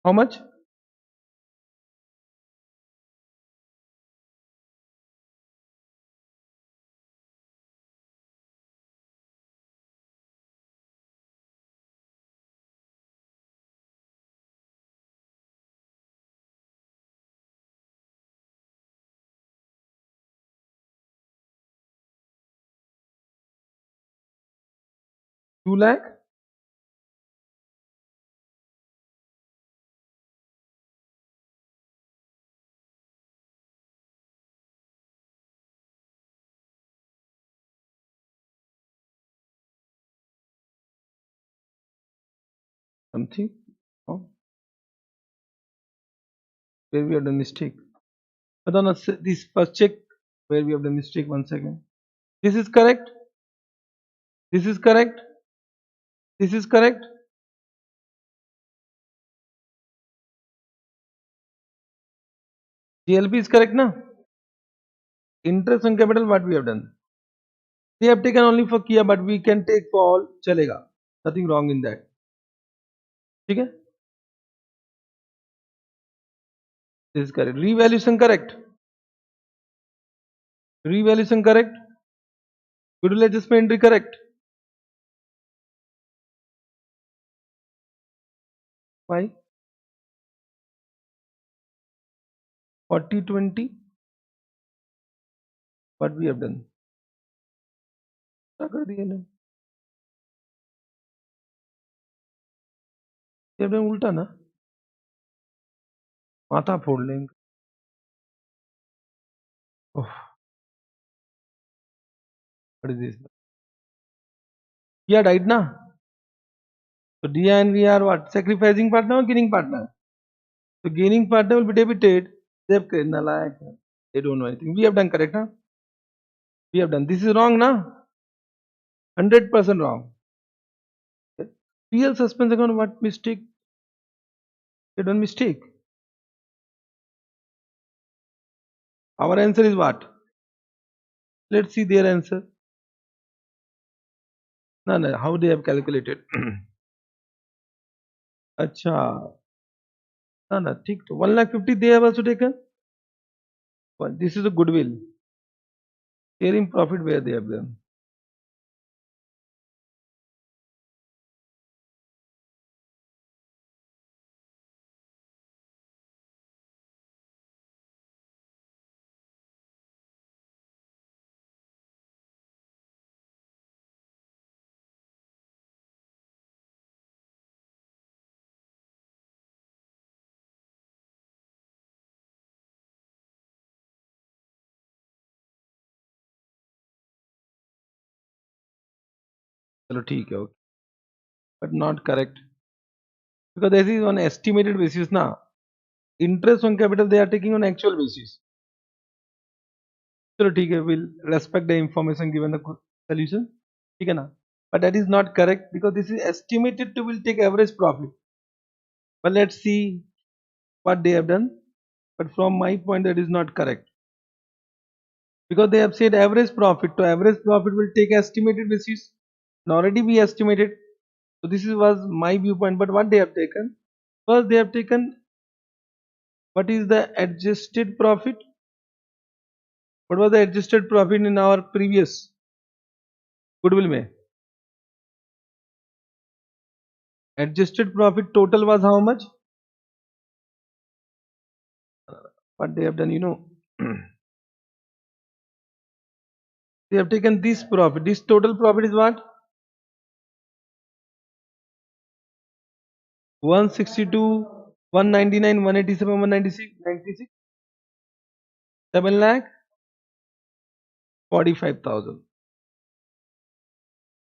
[SPEAKER 1] How much? Two lakh? something wrong where we have done mistake. But on this first check where we have done mistake. One second. This is correct. This is correct. This is correct. GLP is correct now. Interest on capital, what we have done? They have taken only for Kia, but we can take for all. Chalega. Nothing wrong in that. Okay? This is correct. Revaluation correct. Revaluation correct. Goodwill adjustment entry correct. Why? 40-20. What we have done? क्या कर दिया ना? ये हमने उल्टा ना माथा फोड़ लेंगे. Oh, what is this? Yeah, right now. So D and we are what? Sacrificing partner or gaining partner? So gaining partner will be debited. They have nalaic. They don't know anything. We have done correct, huh? We have done. This is wrong, na? 100% wrong. PL suspense account, what mistake? They done mistake. Our answer is what? Let's see their answer. No, no, how they have calculated. अच्छा, no, no, ठीक तो 1,50,000 they have also taken. But this is a goodwill. Sharing profit where they have done. चलो ठीक है, okay. But not correct. Because this is on estimated basis now. Interest on capital they are taking on actual basis. चलो ठीक है, we'll respect the information given the solution. ठीक है ना? But that is not correct because this is estimated to will take average profit. But let's see what they have done. But from my point, that is not correct because they have said average profit. So average profit will take estimated basis. And already we estimated. So this was my viewpoint. But what they have taken? First, they have taken what is the adjusted profit. What was the adjusted profit in our previous goodwill में? Adjusted profit total was how much? What they have done, they have taken this profit. This total profit is what? 162, 199, 187, 196, 96, 7 lakh 45,000.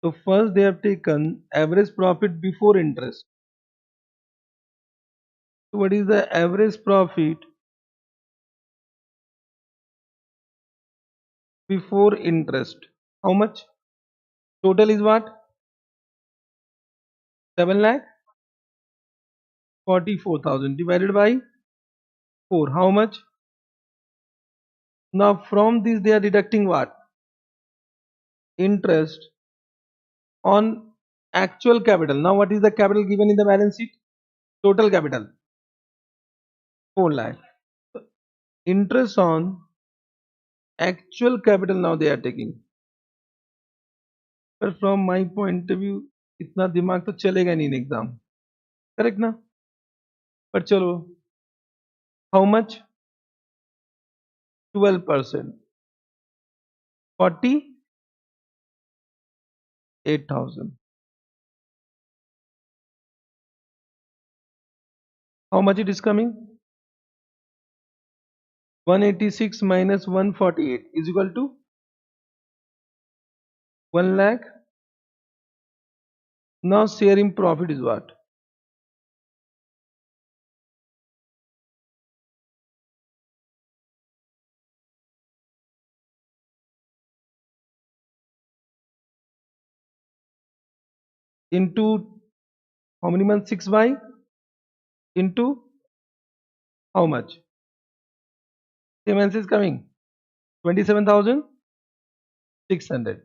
[SPEAKER 1] So first they have taken average profit before interest. So what is the average profit before interest? How much? Total is what? 7 lakh 44,000 divided by 4. How much? Now from this they are deducting what? Interest on actual capital. Now what is the capital given in the balance sheet? Total capital 4 lakh. Interest on actual capital now they are taking. But from my point of view इतना दिमाग तो चलेगा नहीं in exam. Correct ना? पर चलो, how much? 12%. 48,000. How much it is coming? 186 minus 148 is equal to 1 lakh. Now sharing profit is what? into how many months? 6 by into how much? Same answer is coming 27,600.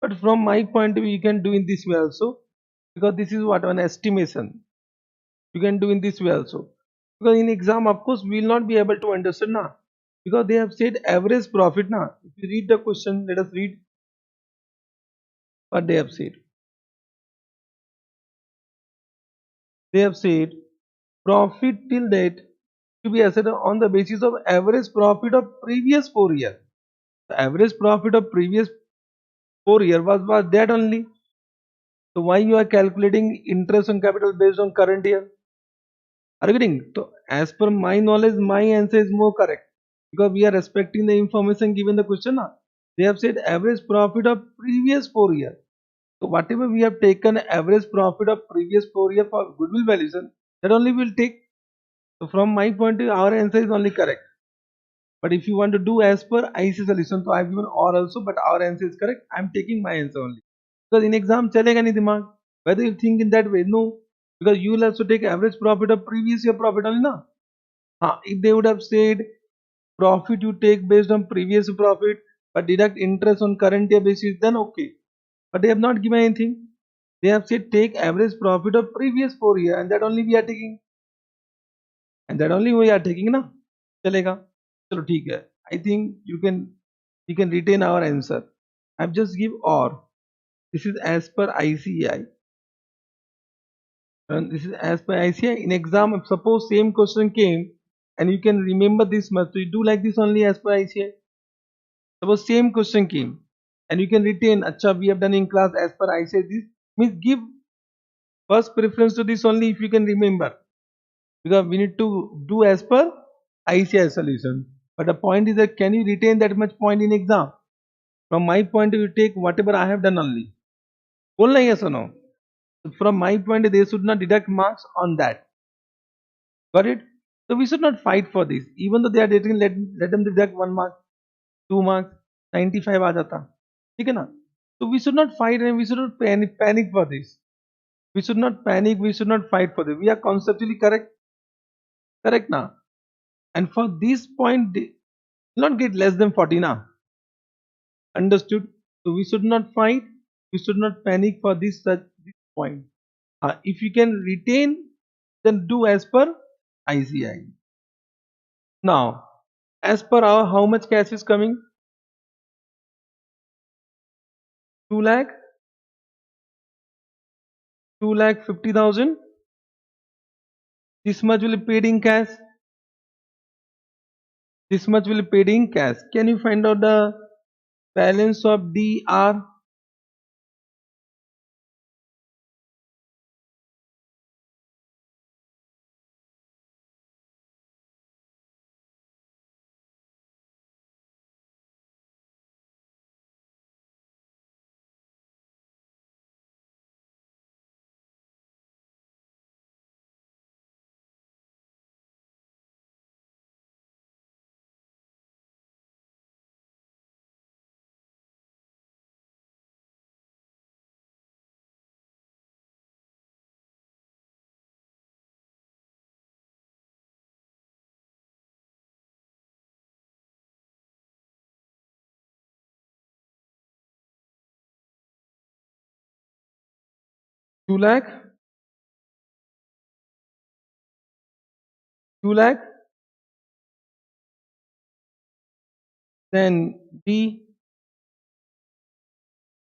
[SPEAKER 1] But from my point of view, you can do in this way also, because this is what an estimation. You can do in this way also, because in exam, of course, we will not be able to understand now, because they have said average profit now. If you read the question, let us read what they have said. They have said profit till date to be assessed on the basis of average profit of previous 4 years. The average profit of previous 4 years was that only. So why you are calculating interest on capital based on current year? Are you getting? So as per my knowledge, my answer is more correct, because we are respecting the information given the question. Na? They have said average profit of previous 4 years. So whatever we have taken average profit of previous 4 years for goodwill valuation, that only will take. So from my point of view, our answer is only correct. But if you want to do as per IC solution, so I have given or also, but our answer is correct. I am taking my answer only. Because in exam, chalega nahi dimag. Whether you think in that way, no. Because you will also take average profit of previous year profit only, na. If they would have said profit you take based on previous profit, but deduct interest on current year basis, then okay. But they have not given anything. They have said take average profit of previous 4 year, and that only we are taking. And that only we are taking, na. Chalega. चलो ठीक है. I think you can retain our answer. I've just give or. This is as per ICAI. And this is as per ICAI. In exam, if suppose same question came and you can remember this much, so you do like this only as per ICAI. Suppose same question came and you can retain, acha we have done in class as per ICAI. This means give first preference to this only if you can remember, because we need to do as per ICAI solution. But the point is that can you retain that much point in exam? From my point of view, take whatever I have done only. Only yes or no? From my point, they should not deduct marks on that. Got it? So we should not fight for this. Even though they are deducting, let them deduct 1 mark, 2 marks, 95 आ जाता. ठीक है ना? So we should not fight and we should not panic for this. We should not panic. We should not fight for this. We are conceptually correct. Correct now. And for this point, they will not get less than 40 now. Understood? So we should not fight. We should not panic for this point. If you can retain, then do as per ICI. Now, as per our, how much cash is coming? 2 lakh, 2,50,000. This much will be paid in cash. This much will be paid in cash. Can you find out the balance of DR? Two lakh, 2 lakh. Then D,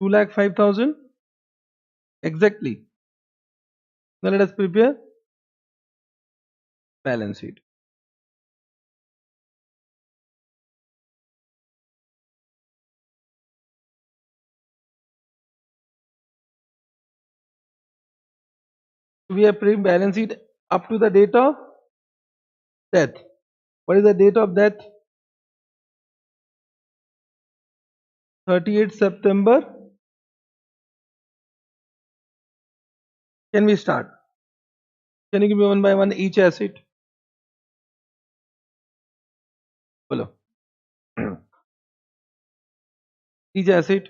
[SPEAKER 1] 2,05,000. Exactly. Now let us prepare balance sheet. We are preparing balance sheet up to the date of death. What is the date of death? 38 September. Can we start? Can you give me one by one each asset? Follow. Each asset.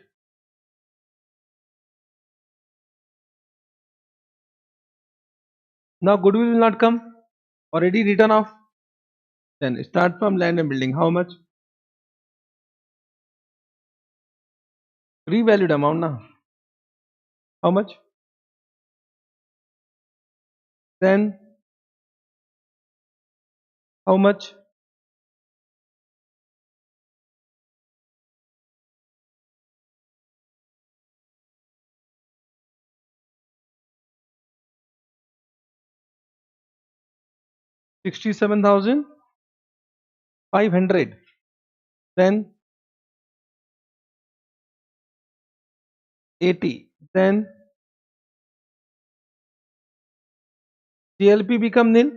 [SPEAKER 1] Now goodwill will not come. Already written off. Then start from land and building. How much? Revalued amount now. How much? Then how much? 67,500. Then 80. Then JLP become nil.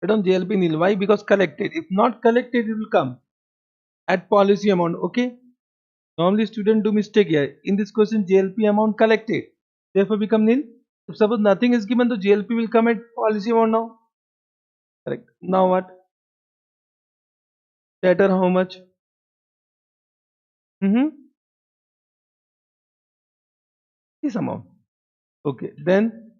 [SPEAKER 1] Write on JLP nil. Why? Because collected. If not collected, it will come at policy amount. Okay. Normally student do mistake here. In this question, JLP amount collected. Therefore become nil. If suppose nothing is given, the JLP will come at policy amount now. Correct. Now what? Debtor how much? This amount. Okay. Then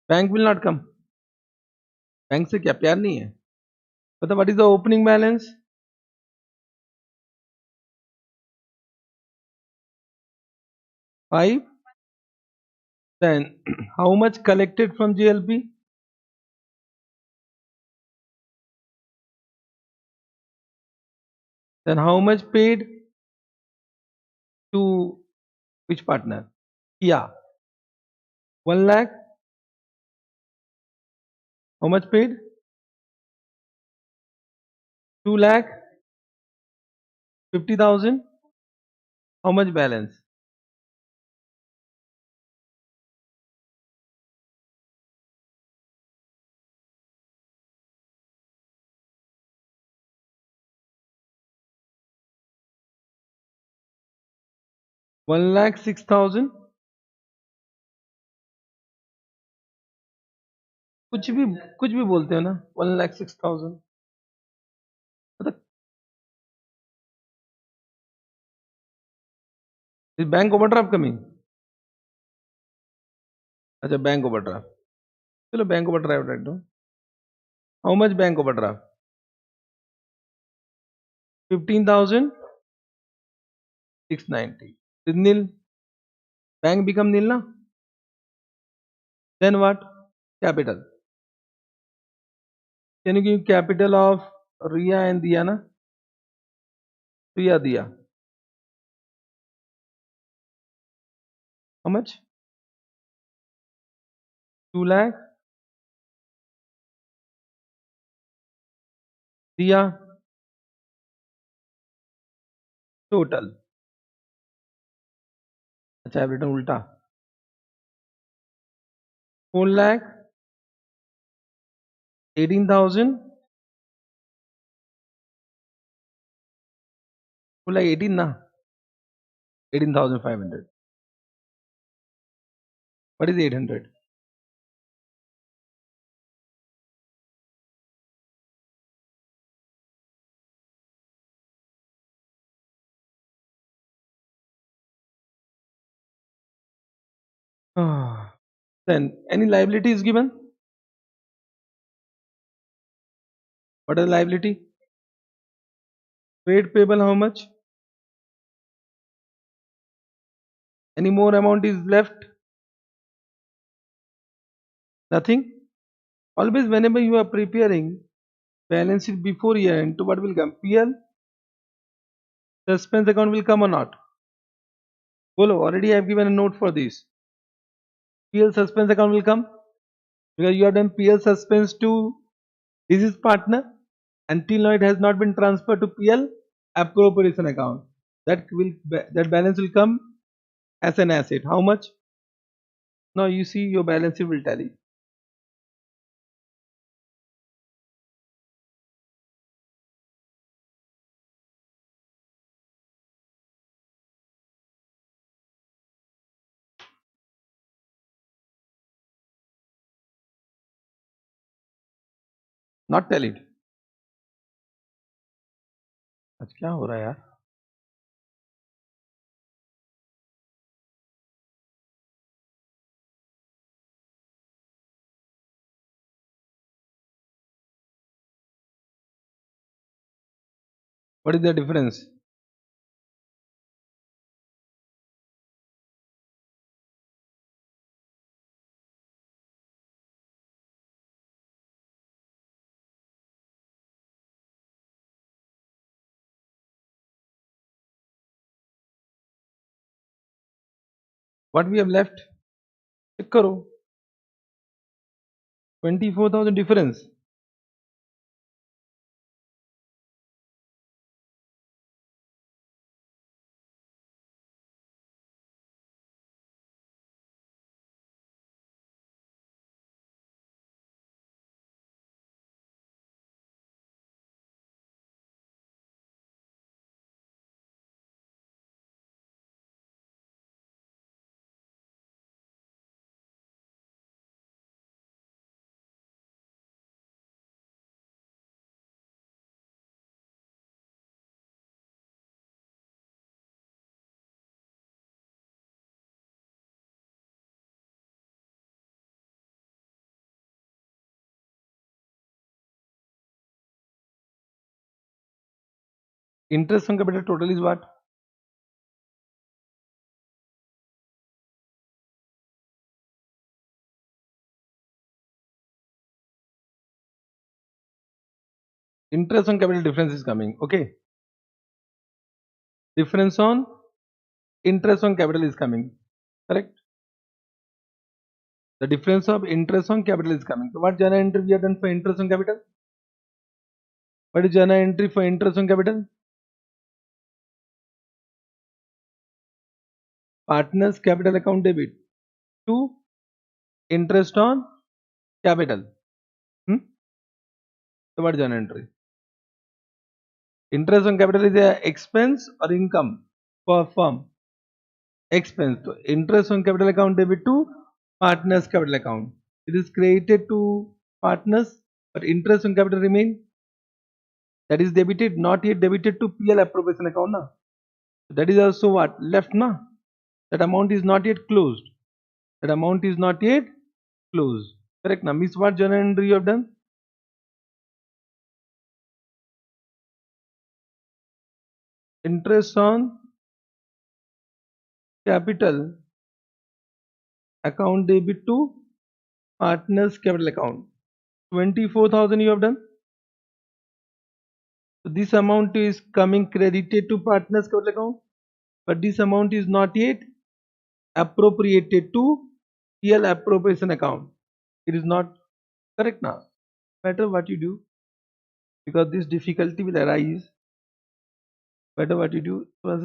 [SPEAKER 1] bank will not come. Bank से क्या प्यार नहीं है? मतलब what is the opening balance? 5. Then how much collected from JLP? Then how much paid to which partner? Yeah. 1 lakh. How much paid? 2 lakh 50,000. How much balance? 1,06,000. कुछ भी कुछ भी बोलते हो ना. 1,06,000. मतलब is bank overdraft coming? अच्छा bank overdraft. चलो बैंक ओवरड्राफ्ट रख दो. How much bank overdraft? 15,690. Is nil. Bank become nil na. Then what? Capital. Can you give capital of Ria and Diana? Ria Dia. How much? 2 lakh. Dia total. अच्छा I've written उल्टा. 4 lakh 18,000. 4 lakh 18 na. 18,500. What is 800? Then any liability is given. What is the liability? Trade payable how much? Any more amount is left? Nothing. Always whenever you are preparing balance sheet before year end, to what will come? PL. Suspense account will come or not? Bolo, already I have given a note for this. PL suspense account will come because you have done PL suspense to disease partner. Until now it has not been transferred to PL appropriation account. That balance will come as an asset. How much? Now you see your balance sheet will tally. Not tell it. आज क्या हो रहा है यार? What is the difference? What we have left? Check करो. 24,000 difference. Interest on capital total is what? Interest on capital difference is coming. Okay. Difference on interest on capital is coming. Correct. The difference of interest on capital is coming. So what journal entry we have done for interest on capital? What is journal entry for interest on capital? Partners capital account debit to interest on capital. So what journal entry? Interest on capital is a expense or income for firm. Expense. So interest on capital account debit to partners capital account. It is created to partners, but interest on capital remain. That is debited, not yet debited to PL appropriation account. Na? That is also what left. Na? That amount is not yet closed. That amount is not yet closed. Correct. Now, miss what journal entry you have done? Interest on capital account debit to partners capital account. 24,000 you have done. So this amount is coming credited to partners capital account, but this amount is not yet appropriated to PL appropriation account. It is not correct now. Matter what you do, because this difficulty will arise. Matter what you do was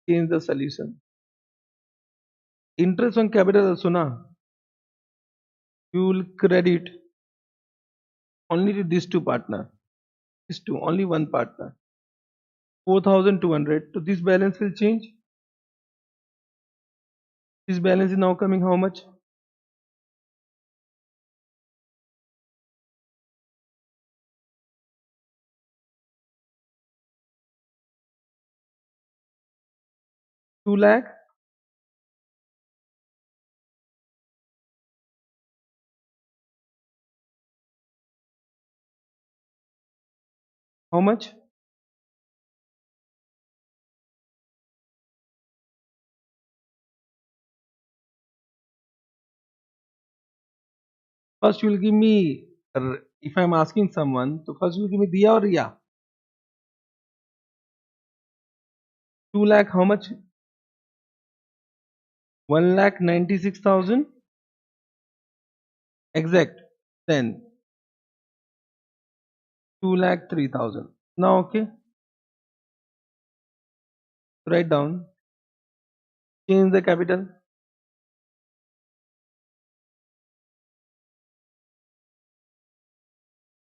[SPEAKER 1] change the solution. Interest on capital also na, you will credit only to these two partner. These two, only one partner. 4,200. So this balance will change. This balance is now coming how much? 2 lakh. How much? First you will give me, if I'm asking someone, so first you will give me Diya or Riya. 2 lakh how much? 1,96,000 exact. Then 2,03,000. Now okay, write down, change the capital.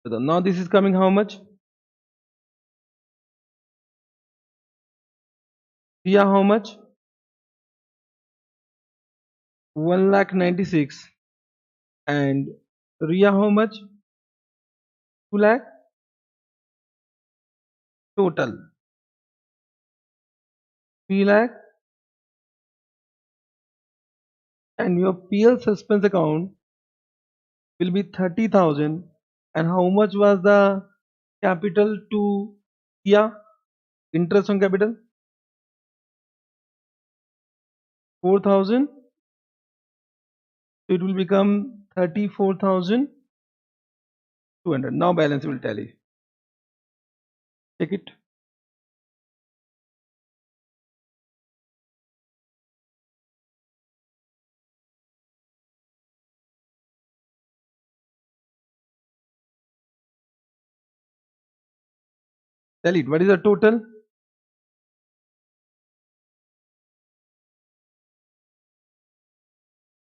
[SPEAKER 1] So now this is coming how much? Riya how much? 1,96,000 and Riya how much? 2 lakh total, 3 lakh, and your PL suspense account will be 30,000. And how much was the capital to Kia? Interest on capital 4,000. So it will become 34,200. Now balance will tally. Check it. Tell it. What is the total?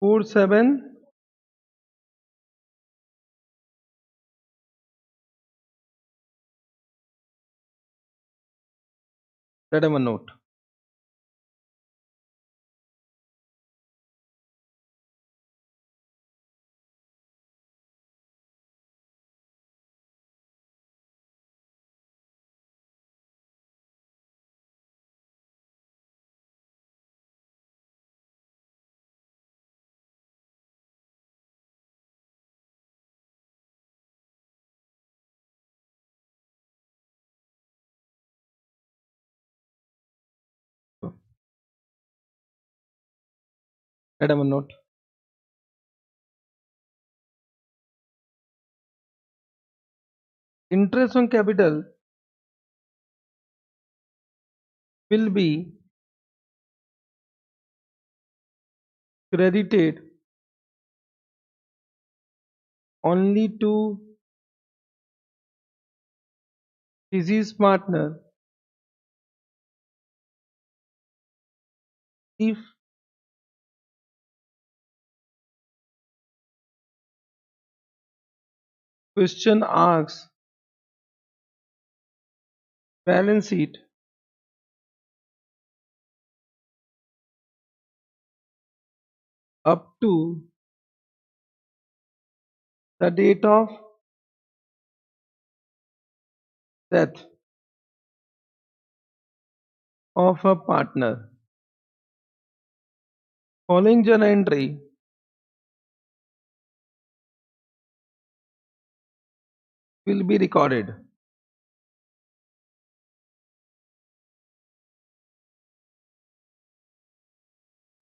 [SPEAKER 1] 47. Let them a note. Let them a note. Interest on capital will be credited only to disease partner if question asks balance sheet up to the date of death of a partner. Following journal entry will be recorded.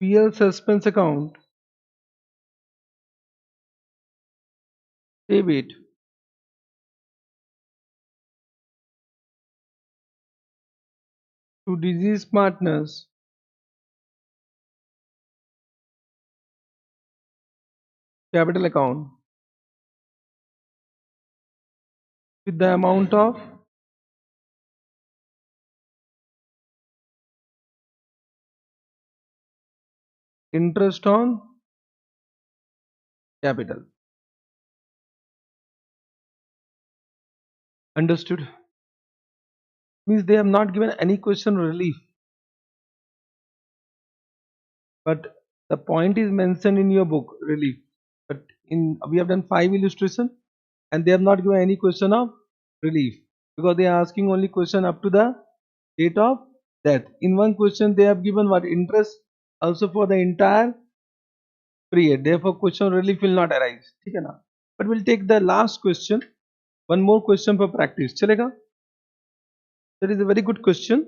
[SPEAKER 1] PL suspense account debit to disease partners capital account with the amount of interest on capital. Understood? Means they have not given any question relief, but the point is mentioned in your book relief. But in we have done 5 illustration and they have not given any question of relief because they are asking only question up to the date of death. In one question they have given what interest also for the entire period. Therefore question relief will not arise. ठीक है ना? But we'll take the last question. One more question for practice. चलेगा? That is a very good question.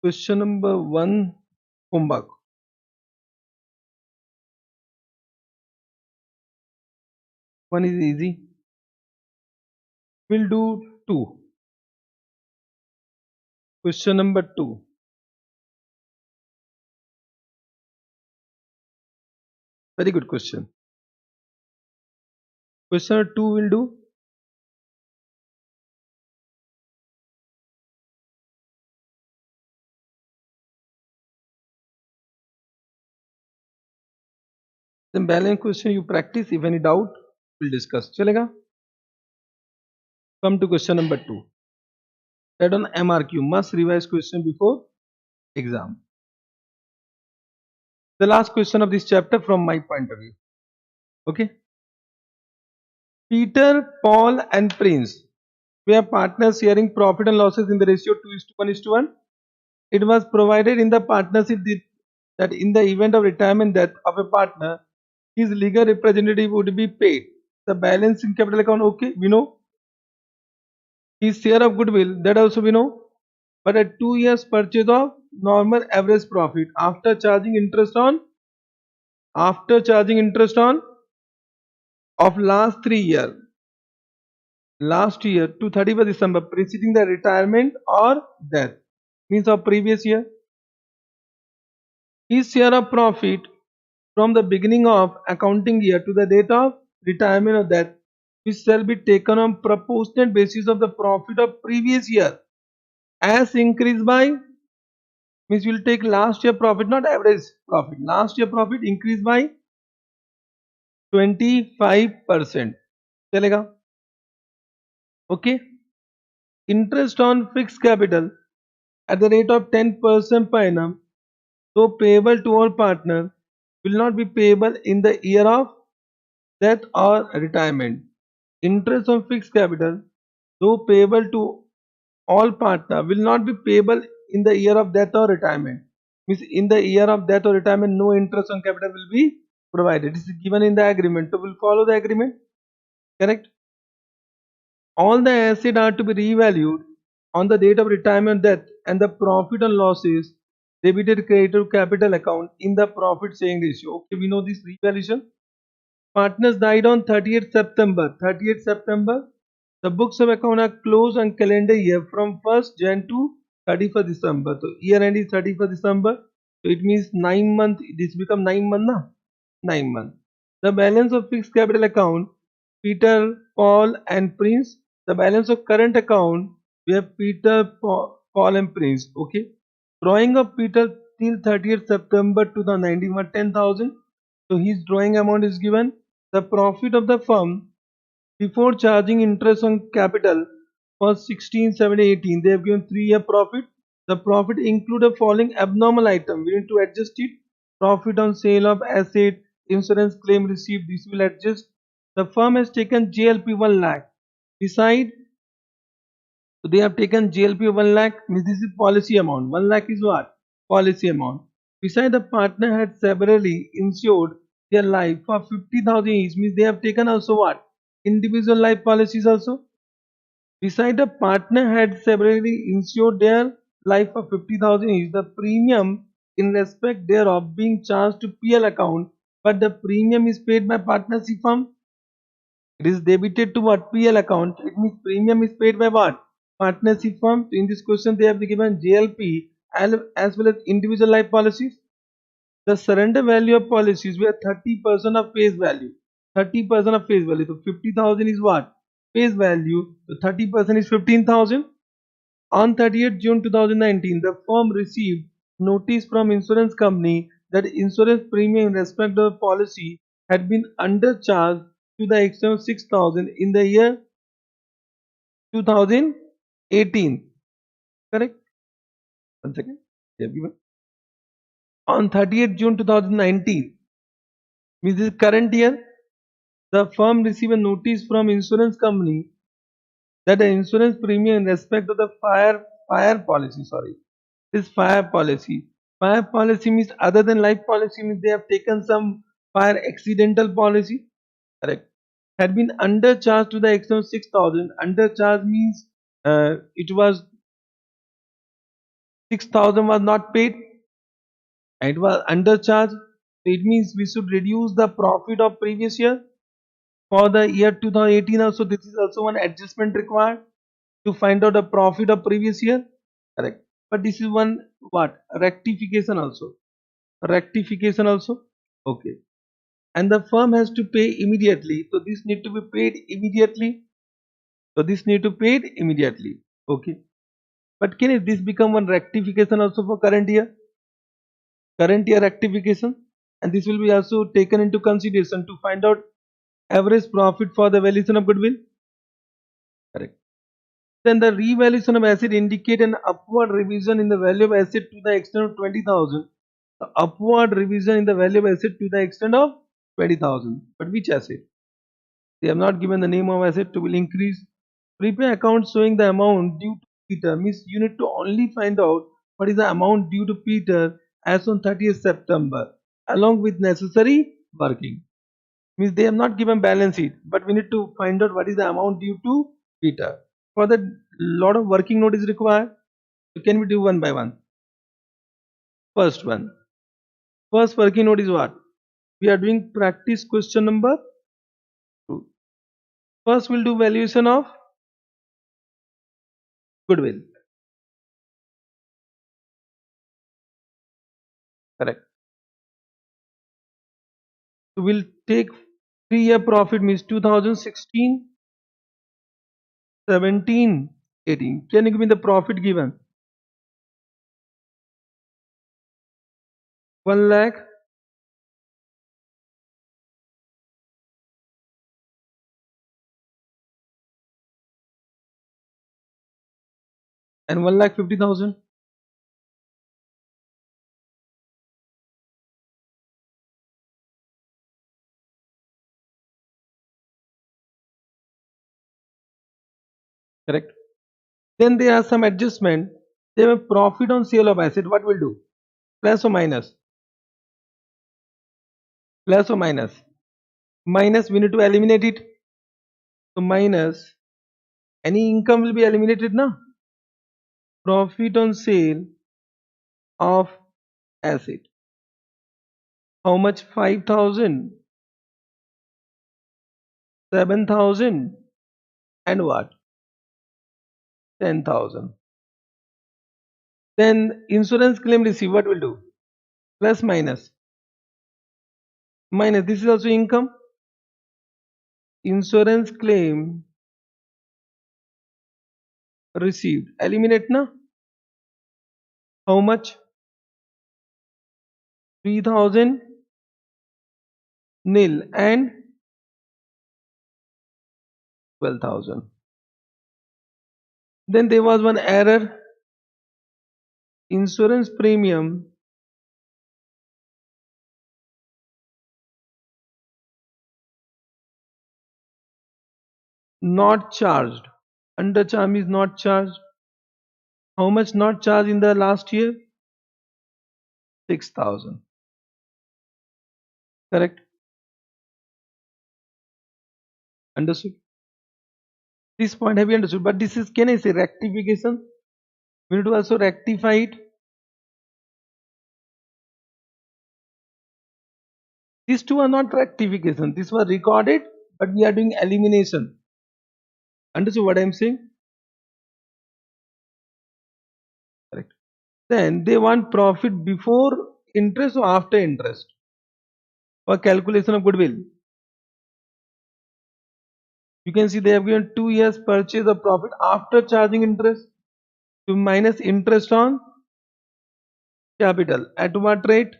[SPEAKER 1] Question number 1, homework. One is easy. We'll do 2. Question number 2. Very good question. Question number 2 will do. Then balance question you practice. If any doubt, we'll discuss. चलेगा? Come to question number 2. That on MRQ must revise question before exam. The last question of this chapter from my point of view. Okay. Peter, Paul, and Prince were partners sharing profit and losses in the ratio 2:1:1. It was provided in the partnership that in the event of retirement death of a partner, his legal representative would be paid. The balance in capital account, okay, we know. His share of goodwill, that also we know. But at 2 years purchase of normal average profit after charging interest on of last year to 31st December preceding the retirement or death, means of previous year. His share of profit from the beginning of accounting year to the date of retirement or death, which shall be taken on proportionate basis of the profit of previous year, as increased by, means we will take last year profit, not average profit. Last year profit increased by 25%. चलेगा? Okay. Interest on fixed capital at the rate of 10% per annum, though payable to all partners, will not be payable in the year of death or retirement. Interest on fixed capital, though payable to all partner, will not be payable in the year of death or retirement. Means in the year of death or retirement, no interest on capital will be provided. This is given in the agreement. So we'll follow the agreement. Correct? All the assets are to be revalued on the date of retirement, death, and the profit and losses debited credited to capital account in the profit sharing ratio. Okay, we know this revaluation. Partners died on 30th September. 30th September. The books of account are closed on calendar year from 1st Jan to 31st December. So year end is 31st December. So it means 9 months. This become 9 months, na? 9 months. The balance of fixed capital account, Peter, Paul, and Prince. The balance of current account, we have Peter, Paul, and Prince. Okay. Drawing of Peter till 30th September 2019 was 10,000. So his drawing amount is given. The profit of the firm before charging interest on capital was 16, 17, 18. They have given 3-year profit. The profit include a following abnormal item. We need to adjust it. Profit on sale of asset, insurance claim received. This will adjust. The firm has taken JLP 1 lakh. Beside, so they have taken JLP 1 lakh. Means this is policy amount. 1 lakh is what? Policy amount. Beside, the partner had severally insured their life for 50,000 each. Means they have taken also what? Individual life policies also. Beside, the partner had severally insured their life for 50,000 each. The premium in respect thereof being charged to PL account, but the premium is paid by partnership firm. It is debited to what? PL account. It means premium is paid by what? Partnership firm. In this question, they have given JLP as well as individual life policies. The surrender value of policies were 30% of face value. 30% of face value. So 50,000 is what? Face value. So 30% is 15,000. On 30th June 2019, the firm received notice from insurance company that insurance premium in respect of policy had been undercharged to the extent of 6,000 in the year 2018. Correct? One second. Yeah, given. On 30th June 2019, means this current year, the firm received a notice from insurance company that the insurance premium in respect of the fire policy, this fire policy. Fire policy means other than life policy, means they have taken some fire accidental policy, correct, had been undercharged to the extent of 6,000. Undercharge means it was 6,000 was not paid and it was undercharged. It means we should reduce the profit of previous year. For the year 2018 also, this is also one adjustment required to find out the profit of previous year, correct. But this is one what? Rectification also. Okay. And the firm has to pay immediately. So this need to be paid immediately. Okay. But can this become one rectification also for current year? Current year rectification, and this will be also taken into consideration to find out average profit for the valuation of goodwill. Correct. Then the revaluation of asset indicate an upward revision in the value of asset to the extent of 20,000. The upward revision in the value of asset to the extent of 20,000. But which asset? They have not given the name of asset to will increase. Prepay account showing the amount due to Peter means you need to only find out what is the amount due to Peter as on 30th September along with necessary working. Means they have not given balance sheet, but we need to find out what is the amount due to Peter. For that, lot of working note is required. So can we do one by one? First one. First working note is what? We are doing practice question number 2. First we'll do valuation of goodwill. Correct. So we'll take 3-year profit means 2016, 17, 18. Can you give me the profit given? 1 lakh and 1,50,000. Correct. Then there are some adjustment. They have a profit on sale of asset. What will do? Plus or minus? Plus or minus? Minus, we need to eliminate it. So minus, any income will be eliminated now. Profit on sale of asset. How much? 5,000, 7,000 and what? 10,000. Then insurance claim receipt, what will do? Plus minus? Minus, this is also income. Insurance claim received. Eliminate na? How much? 3,000 nil and 12,000. Then there was one error. Insurance premium not charged. Undercharge is not charged. How much not charged in the last year? 6,000. Correct? Understood? This point have you understood? But this is, can I say, rectification? We need to also rectify it. These two are not rectification. These were recorded, but we are doing elimination. Understood what I am saying? Correct. Then they want profit before interest or after interest for calculation of goodwill. You can see they have given 2 years purchase of profit after charging interest to minus interest on capital. At what rate?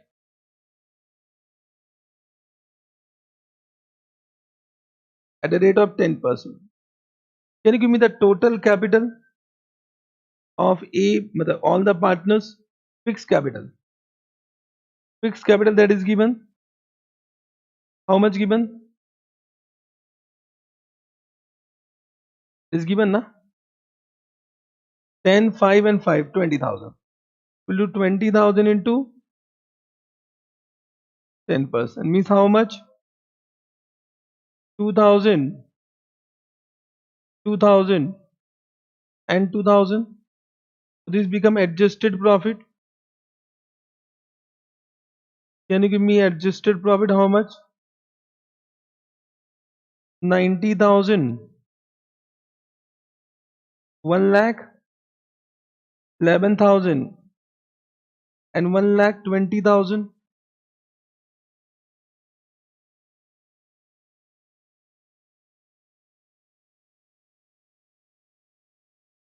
[SPEAKER 1] At a rate of 10%. Can you give me the total capital of all the partners? Fixed capital. Fixed capital that is given. How much given? Is given na? 10, 5 and 5, 20,000. We'll do 20,000 into 10%. Means how much? 2,000, 2,000 and 2,000. This become adjusted profit. Can you give me adjusted profit? How much? 90,000, 1 lakh, 11,000 and 1,20,000.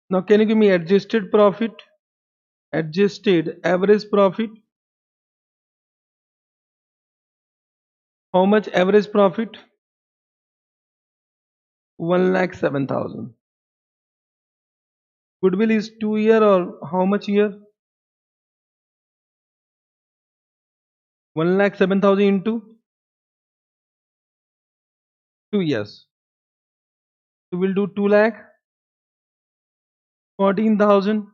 [SPEAKER 1] Now can you give me adjusted profit? Adjusted average profit. How much average profit? 1,07,000. Goodwill is 2 year or how much year? 1,07,000 into 2 years. So we'll do 2,14,000.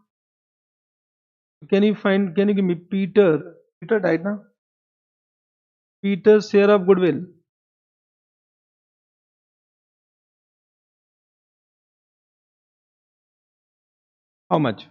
[SPEAKER 1] Can you give me Peter? Peter died now. Peter's share of goodwill. How much?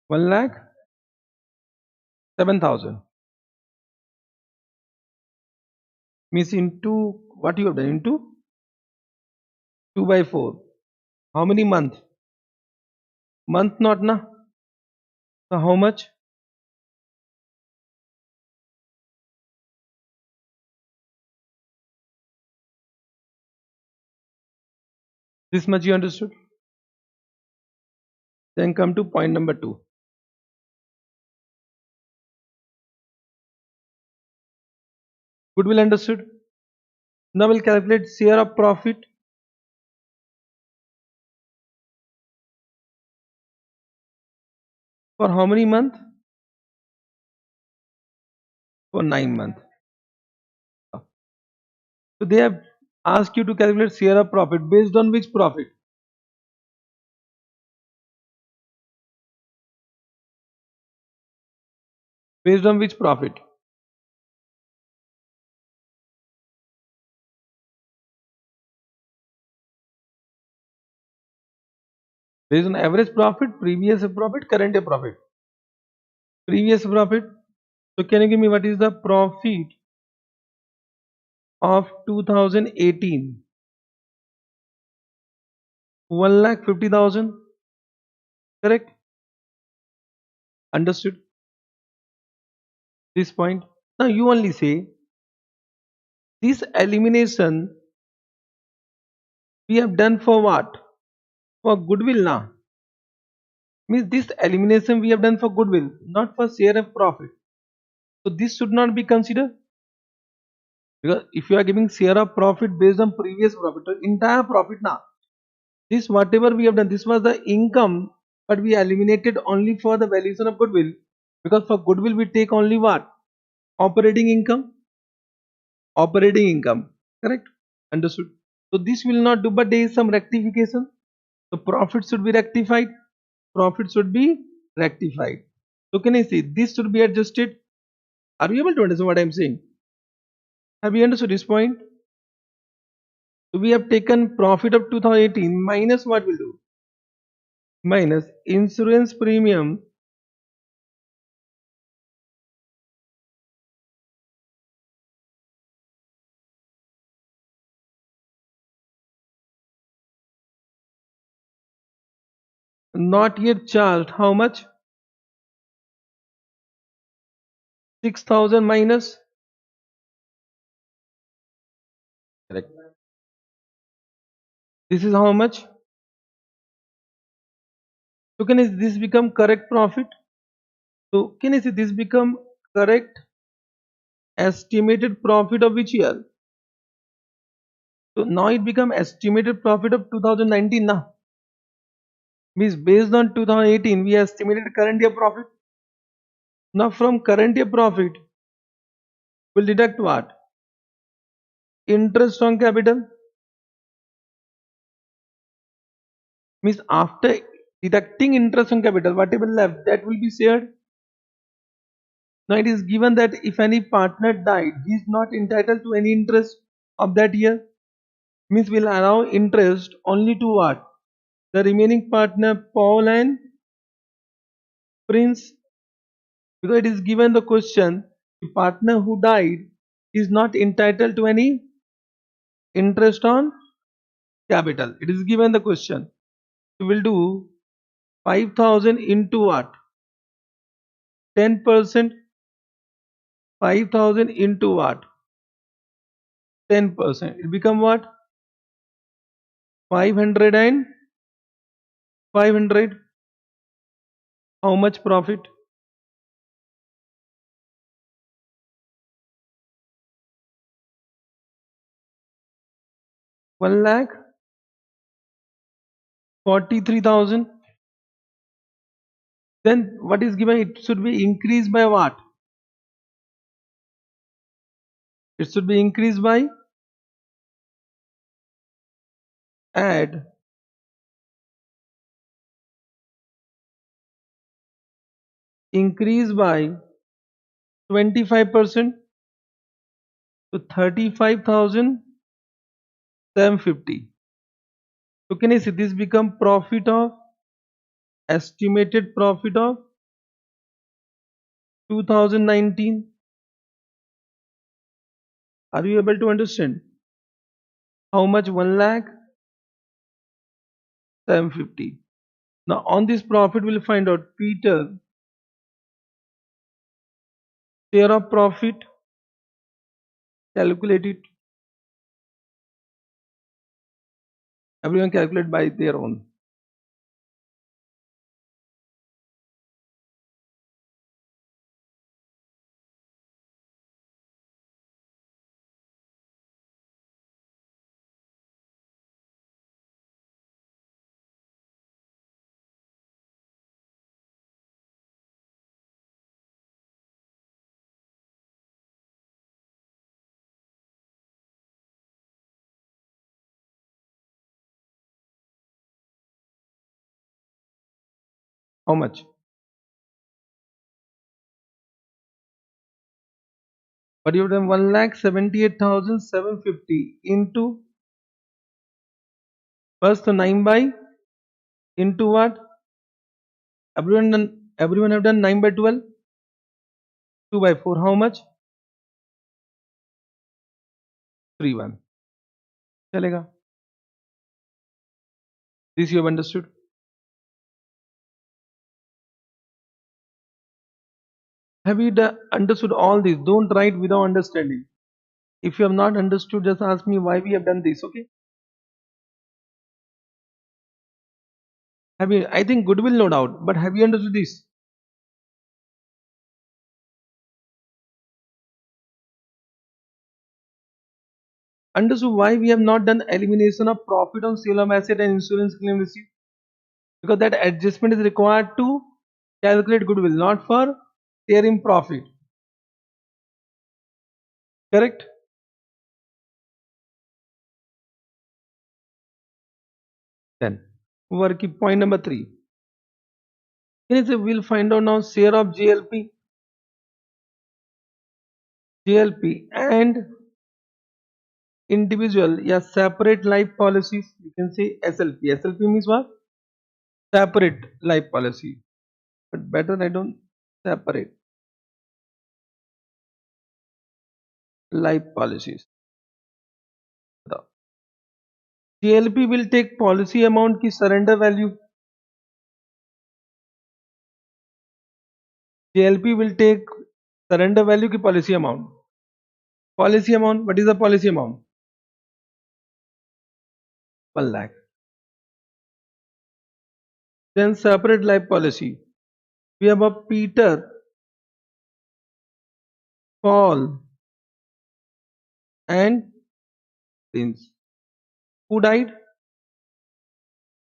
[SPEAKER 1] One lakh 7,000. Means into what you have done into 2 by 4. How many month? Month not na. So how much? This much you understood? Then come to point number 2. Goodwill understood. Now we'll calculate share of profit for how many month? For 9 months. So they have asked you to calculate share of profit based on which profit? Based on which profit? Based on average profit, previous profit, current year profit. Previous profit. So can you give me what is the profit of 2018? 1,50,000. Correct? Understood this point? Now you only say this elimination we have done for what? For goodwill now. Means this elimination we have done for goodwill, not for share of profit. So this should not be considered, because if you are giving share of profit based on previous profit, so entire profit now, this whatever we have done, this was the income, but we eliminated only for the valuation of goodwill, because for goodwill we take only what? Operating income. Operating income. Correct? Understood. So this will not do, but there is some rectification. So profit should be rectified. Profit should be rectified. So can I see this should be adjusted? Are you able to understand what I am saying? Have you understood this point? So we have taken profit of 2018 minus what will do? Minus insurance premium not yet charged. How much? 6,000 minus. Correct. This is how much? So can this become correct profit? So can I say this become correct estimated profit of which year? So now it become estimated profit of 2019 now. Means based on 2018 we estimated current year profit. Now from current year profit we'll deduct what? Interest on capital. Means after deducting interest on capital, whatever left that will be shared. Now it is given that if any partner died, he is not entitled to any interest of that year. Means we'll allow interest only to what? The remaining partner Paul and Prince. Because it is given the question, the partner who died is not entitled to any interest on capital. It is given the question. We will do 5,000 into what? 10%. 5,000 into what? 10%. It become what? 500 and 500. How much profit? 1 lakh 43,000. Then what is given? It should be increased by what? It should be increased by add increase by 25% to 35,750. So can you see this become profit of estimated profit of 2019? Are you able to understand? How much? 1 lakh 750. Now on this profit we'll find out Peter share of profit, calculate it. Everyone calculate by their own. How much? But you have done 1,78,750 into first 9 by into what? Everyone have done 9 by 12, 2 by 4. How much? 31. Chalega. This you have understood. Have you understood all this? Don't write without understanding. If you have not understood, just ask me why we have done this. Okay? Have you? I think goodwill, no doubt. But have you understood this? Understood why we have not done elimination of profit on sale of asset and insurance claim received? Because that adjustment is required to calculate goodwill, not for sharing profit. Correct? Then work point number 3. We'll find out now share of GLP and individual, yeah, separate life policies. You can say SLP. SLP means what? Separate life policy. But better I don't separate life policies. The GLP will take policy amount की surrender value. GLP will take surrender value की policy amount. Policy amount. What is the policy amount? 1 lakh. Then separate life policy. We have a Peter, Paul, and Prince. Who died?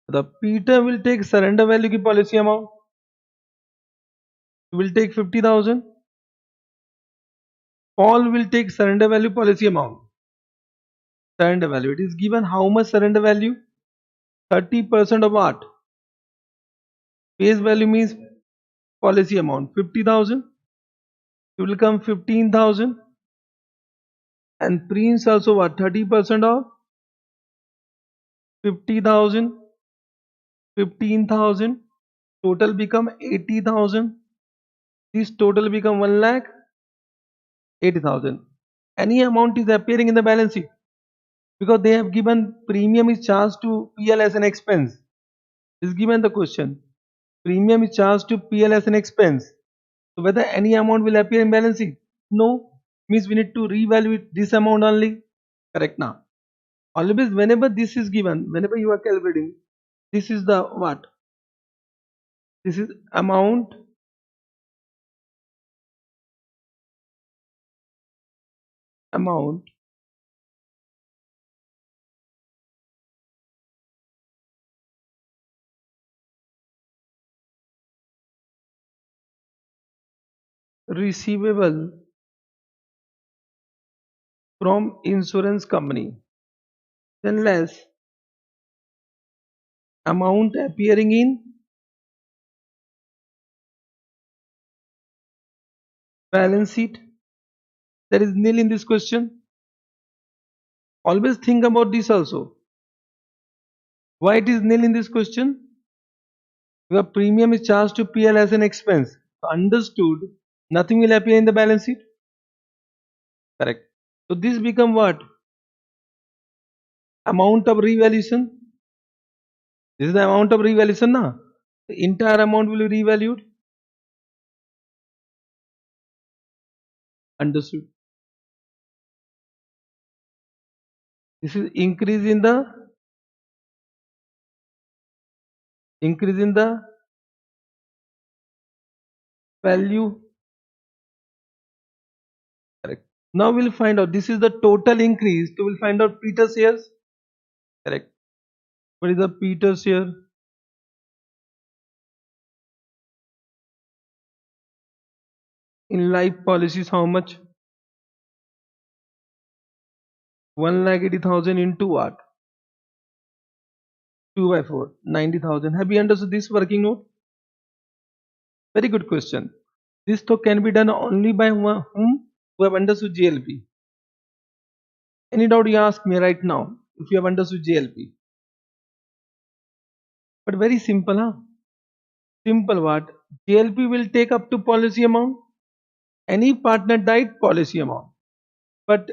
[SPEAKER 1] The Peter will take surrender value की policy amount. He will take 50,000. Paul will take surrender value policy amount. Surrender value. It is given how much surrender value? 30% of what? Face value means policy amount 50,000. It will come 15,000. And Prince also what? 30% of 50,000, 15,000. Total become 80,000. This total become 1 lakh 80,000. Any amount is appearing in the balance sheet because they have given premium is charged to PL as an expense. Is given the question. Premium is charged to PL as an expense. So whether any amount will appear in balance sheet? No. Means we need to reevaluate this amount only. Correct now. Always whenever this is given, whenever you are calculating, this is the what? This is amount receivable from insurance company. Then less amount appearing in balance sheet. There is nil in this question. Always think about this also. Why it is nil in this question? Your premium is charged to PL as an expense. Understood. Nothing will appear in the balance sheet. Correct. So this become what? Amount of revaluation. This is the amount of revaluation, na? The entire amount will be revalued. Understood. This is increase in the value. Correct. Now we'll find out this is the total increase. So we'll find out Peter's shares. Correct. What is the Peter's share? In life policies, how much? 1,80,000 into what? 2 by 4, 90,000. Have you understood this working note? Very good question. This talk can be done only by whom? Who have understood JLP. Any doubt you ask me right now if you have understood JLP. But very simple, huh? Simple what? JLP will take up to policy amount. Any partner died, policy amount. But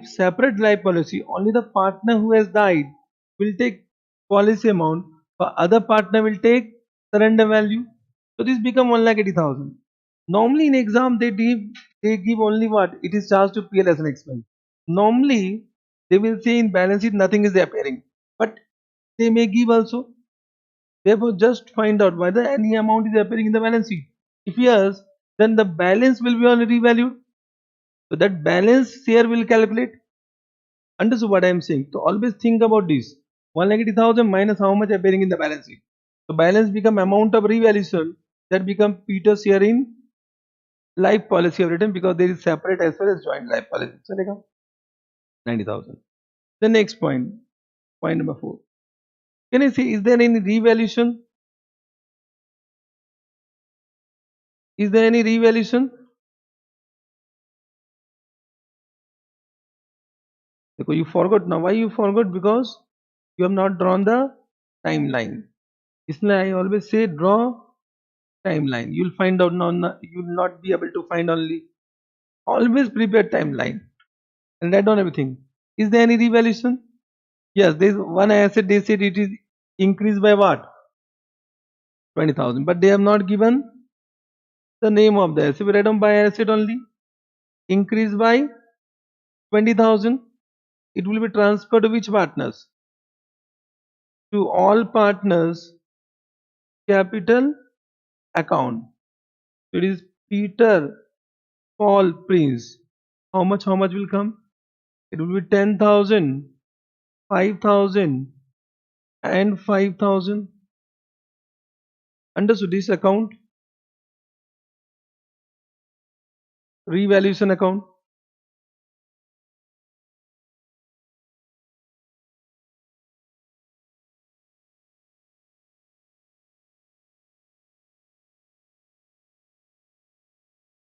[SPEAKER 1] separate life policy, only the partner who has died will take policy amount. For other partner will take surrender value. So this become 1,80,000. Normally in exam they give only what? It is charged to PL as an expense. Normally they will say in balance sheet nothing is appearing. But they may give also. Therefore just find out whether any amount is appearing in the balance sheet. If yes, then the balance will be only revalued. So that balance share will calculate. Understood what I am saying? So always think about this. 1,80,000 minus how much appearing in the balance sheet. So balance become amount of revaluation that become Peter's share in life policy of return because there is separate as well as joint life policy. So 90,000. The next point number 4. Can you see is there any revaluation? Is there any revaluation? Because you forgot now. Why you forgot? Because you have not drawn the timeline. इसलिए I always say draw timeline. You'll find out now. You will not be able to find only. Always prepare timeline and write down everything. Is there any revaluation? Yes, there is one asset. They said it is increased by what? 20,000. But they have not given the name of the asset. We write down by asset only. Increased by 20,000. It will be transferred to which partners? To all partners capital account. So it is Peter, Paul, Prince. How much will come? It will be 10,000, 5,000 and 5,000. Understood this account? Revaluation account.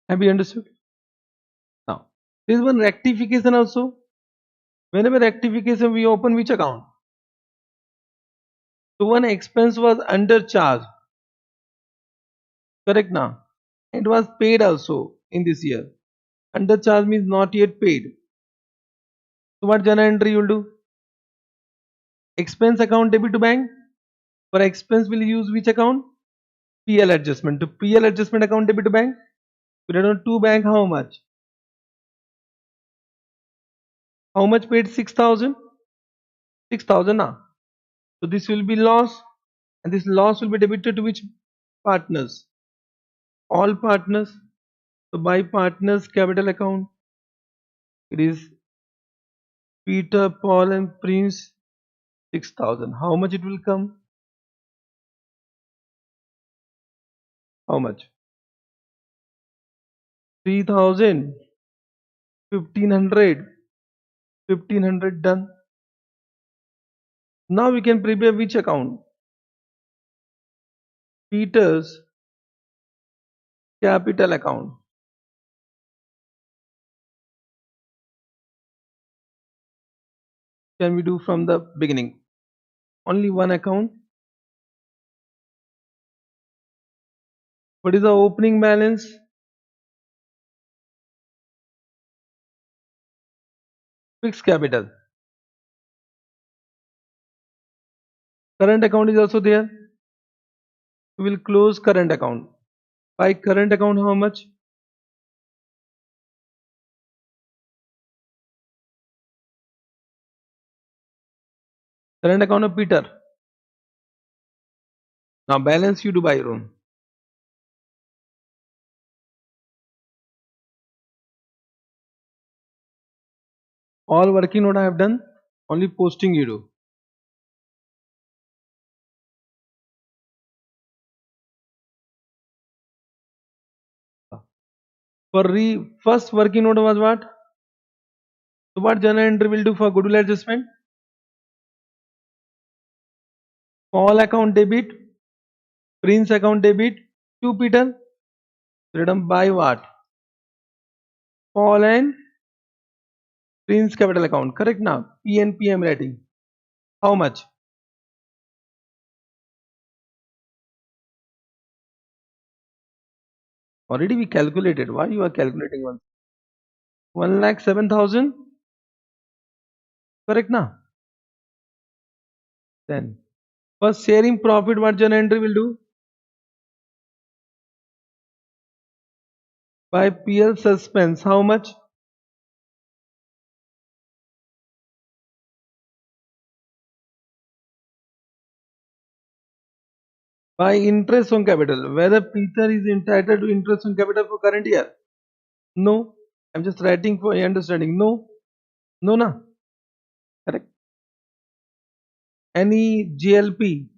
[SPEAKER 1] Have you understood? Now, there is one rectification also. Whenever rectification we open which account? So one expense was undercharged. Correct now? It was paid also in this year. Undercharge means not yet paid. So what journal entry you will do? Expense account debit to bank. For expense will use which account? PL adjustment. To PL adjustment account debit to bank. We don't know to bank how much? How much paid? 6,000. 6,000 now. So this will be loss, and this loss will be debited to which partners? All partners. So by partners capital account, it is Peter, Paul, and Prince. 6,000. How much it will come? How much? 3,000. 1,500. 1,500 done. Now we can prepare which account? Peter's capital account. Can we do from the beginning? Only one account. What is the opening balance? Fixed capital. Current account is also there. We will close current account. By current account, how much? Current account of Peter. Now balance you do by your own. All working note I have done. Only posting you do. For first working note was what? So what journal entry will do for goodwill adjustment? Paul account debit, Prince account debit to Peter. Written by what? Paul and Prince capital account. Correct now. P and PM rating. How much? Already we calculated. Why you are calculating one? 1,07,000. Correct now. Then first sharing profit, what journal entry will do? By PL suspense. How much? By interest on capital. Whether Peter is entitled to interest on capital for current year? No. I'm just writing for your understanding. No. No, na. Correct. Any GLP?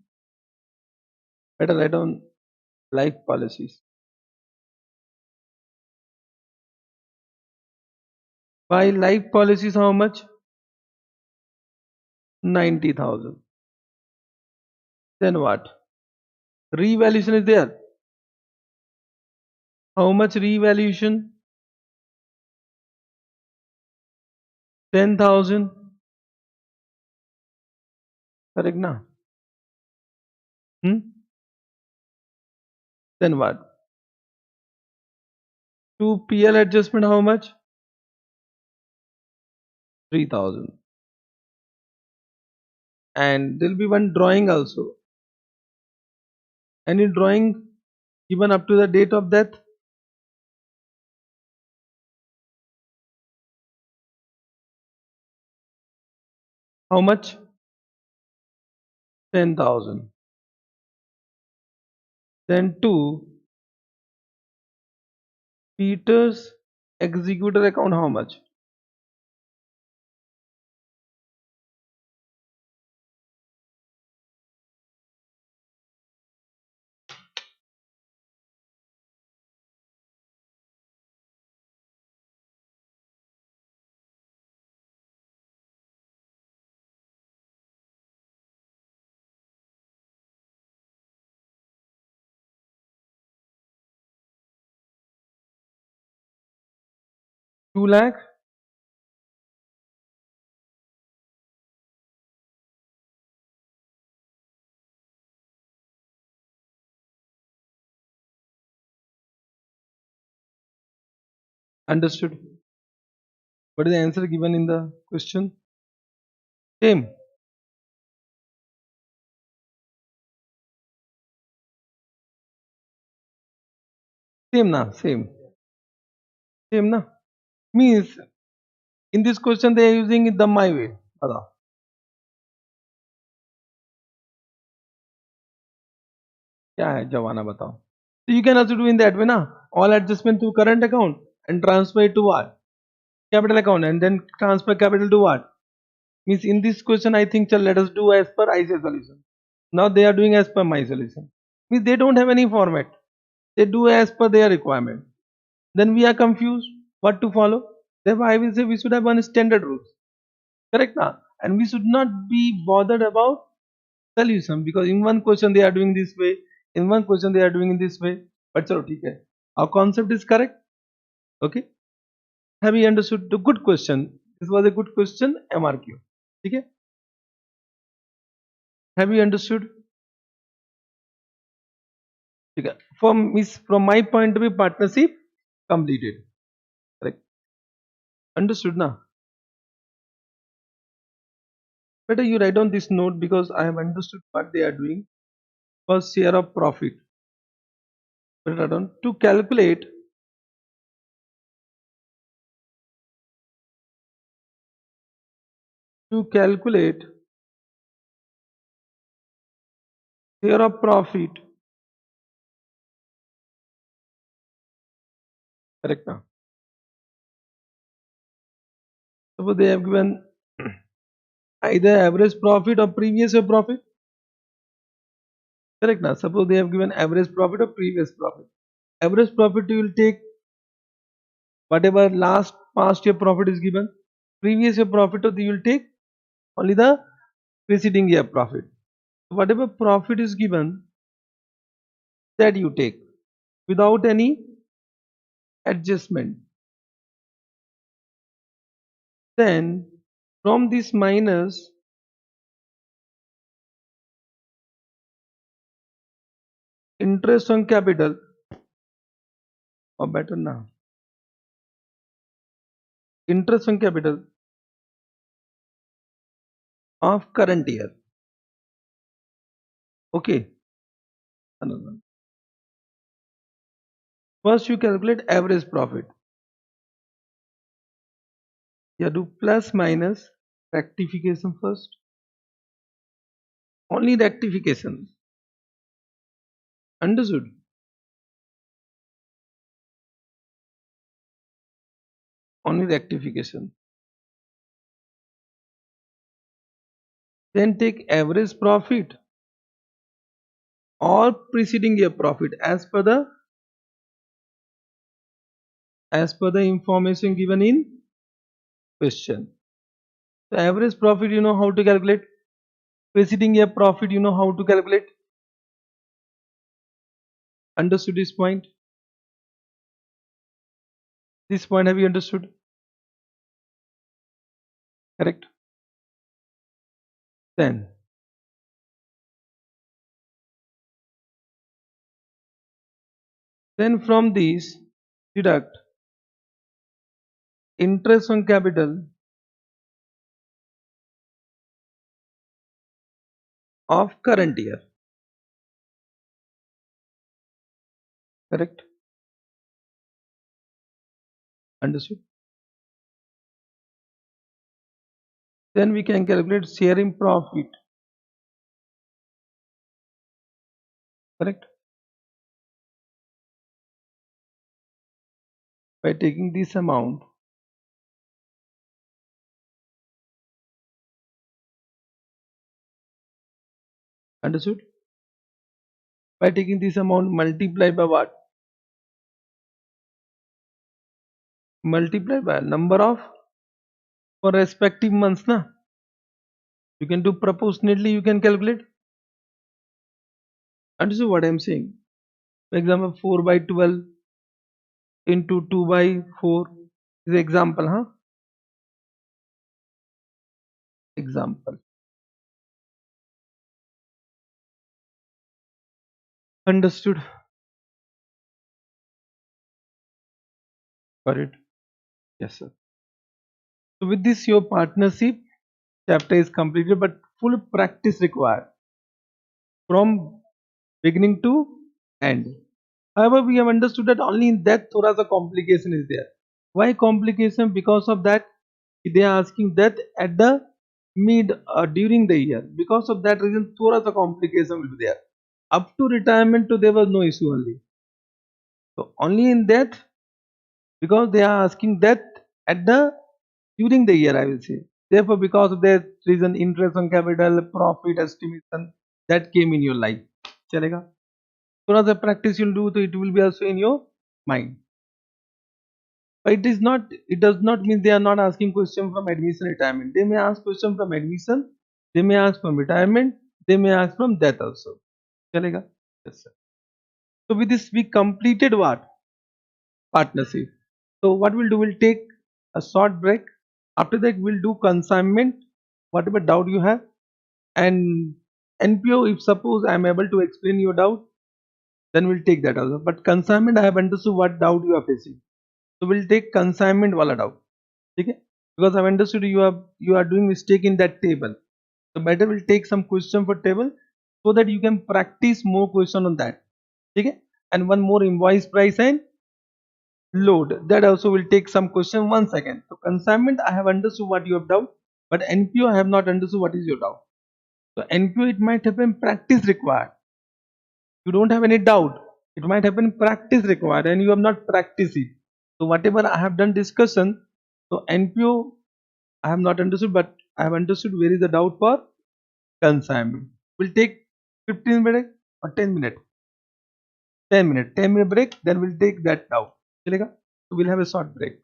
[SPEAKER 1] Better write down life policies. By life policies, how much? 90,000. Then what? Revaluation is there. How much revaluation? 10,000. Correct na? Then what? To PL adjustment, how much? 3,000. And there will be one drawing also. Any drawing given up to the date of death? How much? 10,000. Then to Peter's executor account, how much? Two lakh. Understood. What is the answer given in the question? Same. Same na. Same. Same na. Means In this question they are using the my way. बताओ क्या है जमाना बताओ. So you can also do in that way ना. All adjustment to current account and transfer it to what? Capital account and then transfer capital to what? Means in this question I think chal, let us do as per ICA solution. Now they are doing as per my solution. Means they don't have any format. They do as per their requirement. Then we are confused what to follow. Therefore I will say we should have one standard rules. Correct now? And we should not be bothered about solution because in one question they are doing this way, in one question they are doing in this way. But chalo, theek hai. Our concept is correct. Okay. Have you understood the good question? This was a good question. MRQ. Okay. Have you understood? Okay. From my point of view, partnership completed. Correct. Understood now? Better you write on this note because I have understood what they are doing. First share of profit. Better write down to calculate share of profit. Correct now? Suppose they have given either average profit or previous year profit. Correct now? Suppose they have given average profit or previous profit. Average profit you will take whatever last past year profit is given. Previous year profit you will take only the preceding year profit. Whatever profit is given that you take without any adjustment. Then from this minus interest on capital or better now interest on capital of current year. Okay. Another. First you calculate average profit. You do plus minus rectification first. Only rectification. Understood? Only rectification. Then take average profit or preceding year profit as per the information given in question. So average profit you know how to calculate. Preceding year profit you know how to calculate. Understood this point? This point have you understood? Correct. Then from these deduct interest on capital of current year. Correct. Understood? Then we can calculate sharing profit. Correct. By taking this amount understood, by taking this amount multiplied by what? Multiplied by number of for respective months na. You can do proportionately, you can calculate. Understood what I am saying? For example 4 by 12 into 2 by 4 is example, huh? Example. Understood? Got it? Yes sir. So with this your partnership chapter is completed, but full practice required from beginning to end. However, we have understood that only in that thoda sa complication is there. Why complication? Because of that they are asking that at the mid during the year. Because of that reason, थोड़ा सा complication will be there. Up to retirement, तो there was no issue only. So only in death, because they are asking that at the during the year, I will say. Therefore, because of that reason, interest on capital, profit estimation that came in your life. चलेगा. थोड़ा सा practice you'll do, so it will be also in your mind. But it does not mean they are not asking question from admission retirement. They may ask question from admission, they may ask from retirement, they may ask from death also. चलेगा? Yes, sir. So with this we completed what? Partnership. So what we'll do, we'll take a short break. After that we'll do consignment, whatever doubt you have, and NPO, if suppose I am able to explain your doubt, then we'll take that also. But consignment, I have understood what doubt you are facing. So we'll take consignment wala doubt. Okay? Because I've understood you are doing mistake in that table. So better we'll take some question for table so that you can practice more question on that. Okay? And one more, invoice price and load. That also will take some question. 1 second. So consignment, I have understood what you have doubt, but NPO I have not understood what is your doubt. So NPO, it might happen practice required. You don't have any doubt. It might happen practice required and you have not practiced it. So whatever I have done discussion, so NPO I have not understood, but I have understood where is the doubt for consignment. We'll take 15 minutes or 10 minutes. 10 minute break, then we'll take that doubt. चलेगा? So we'll have a short break.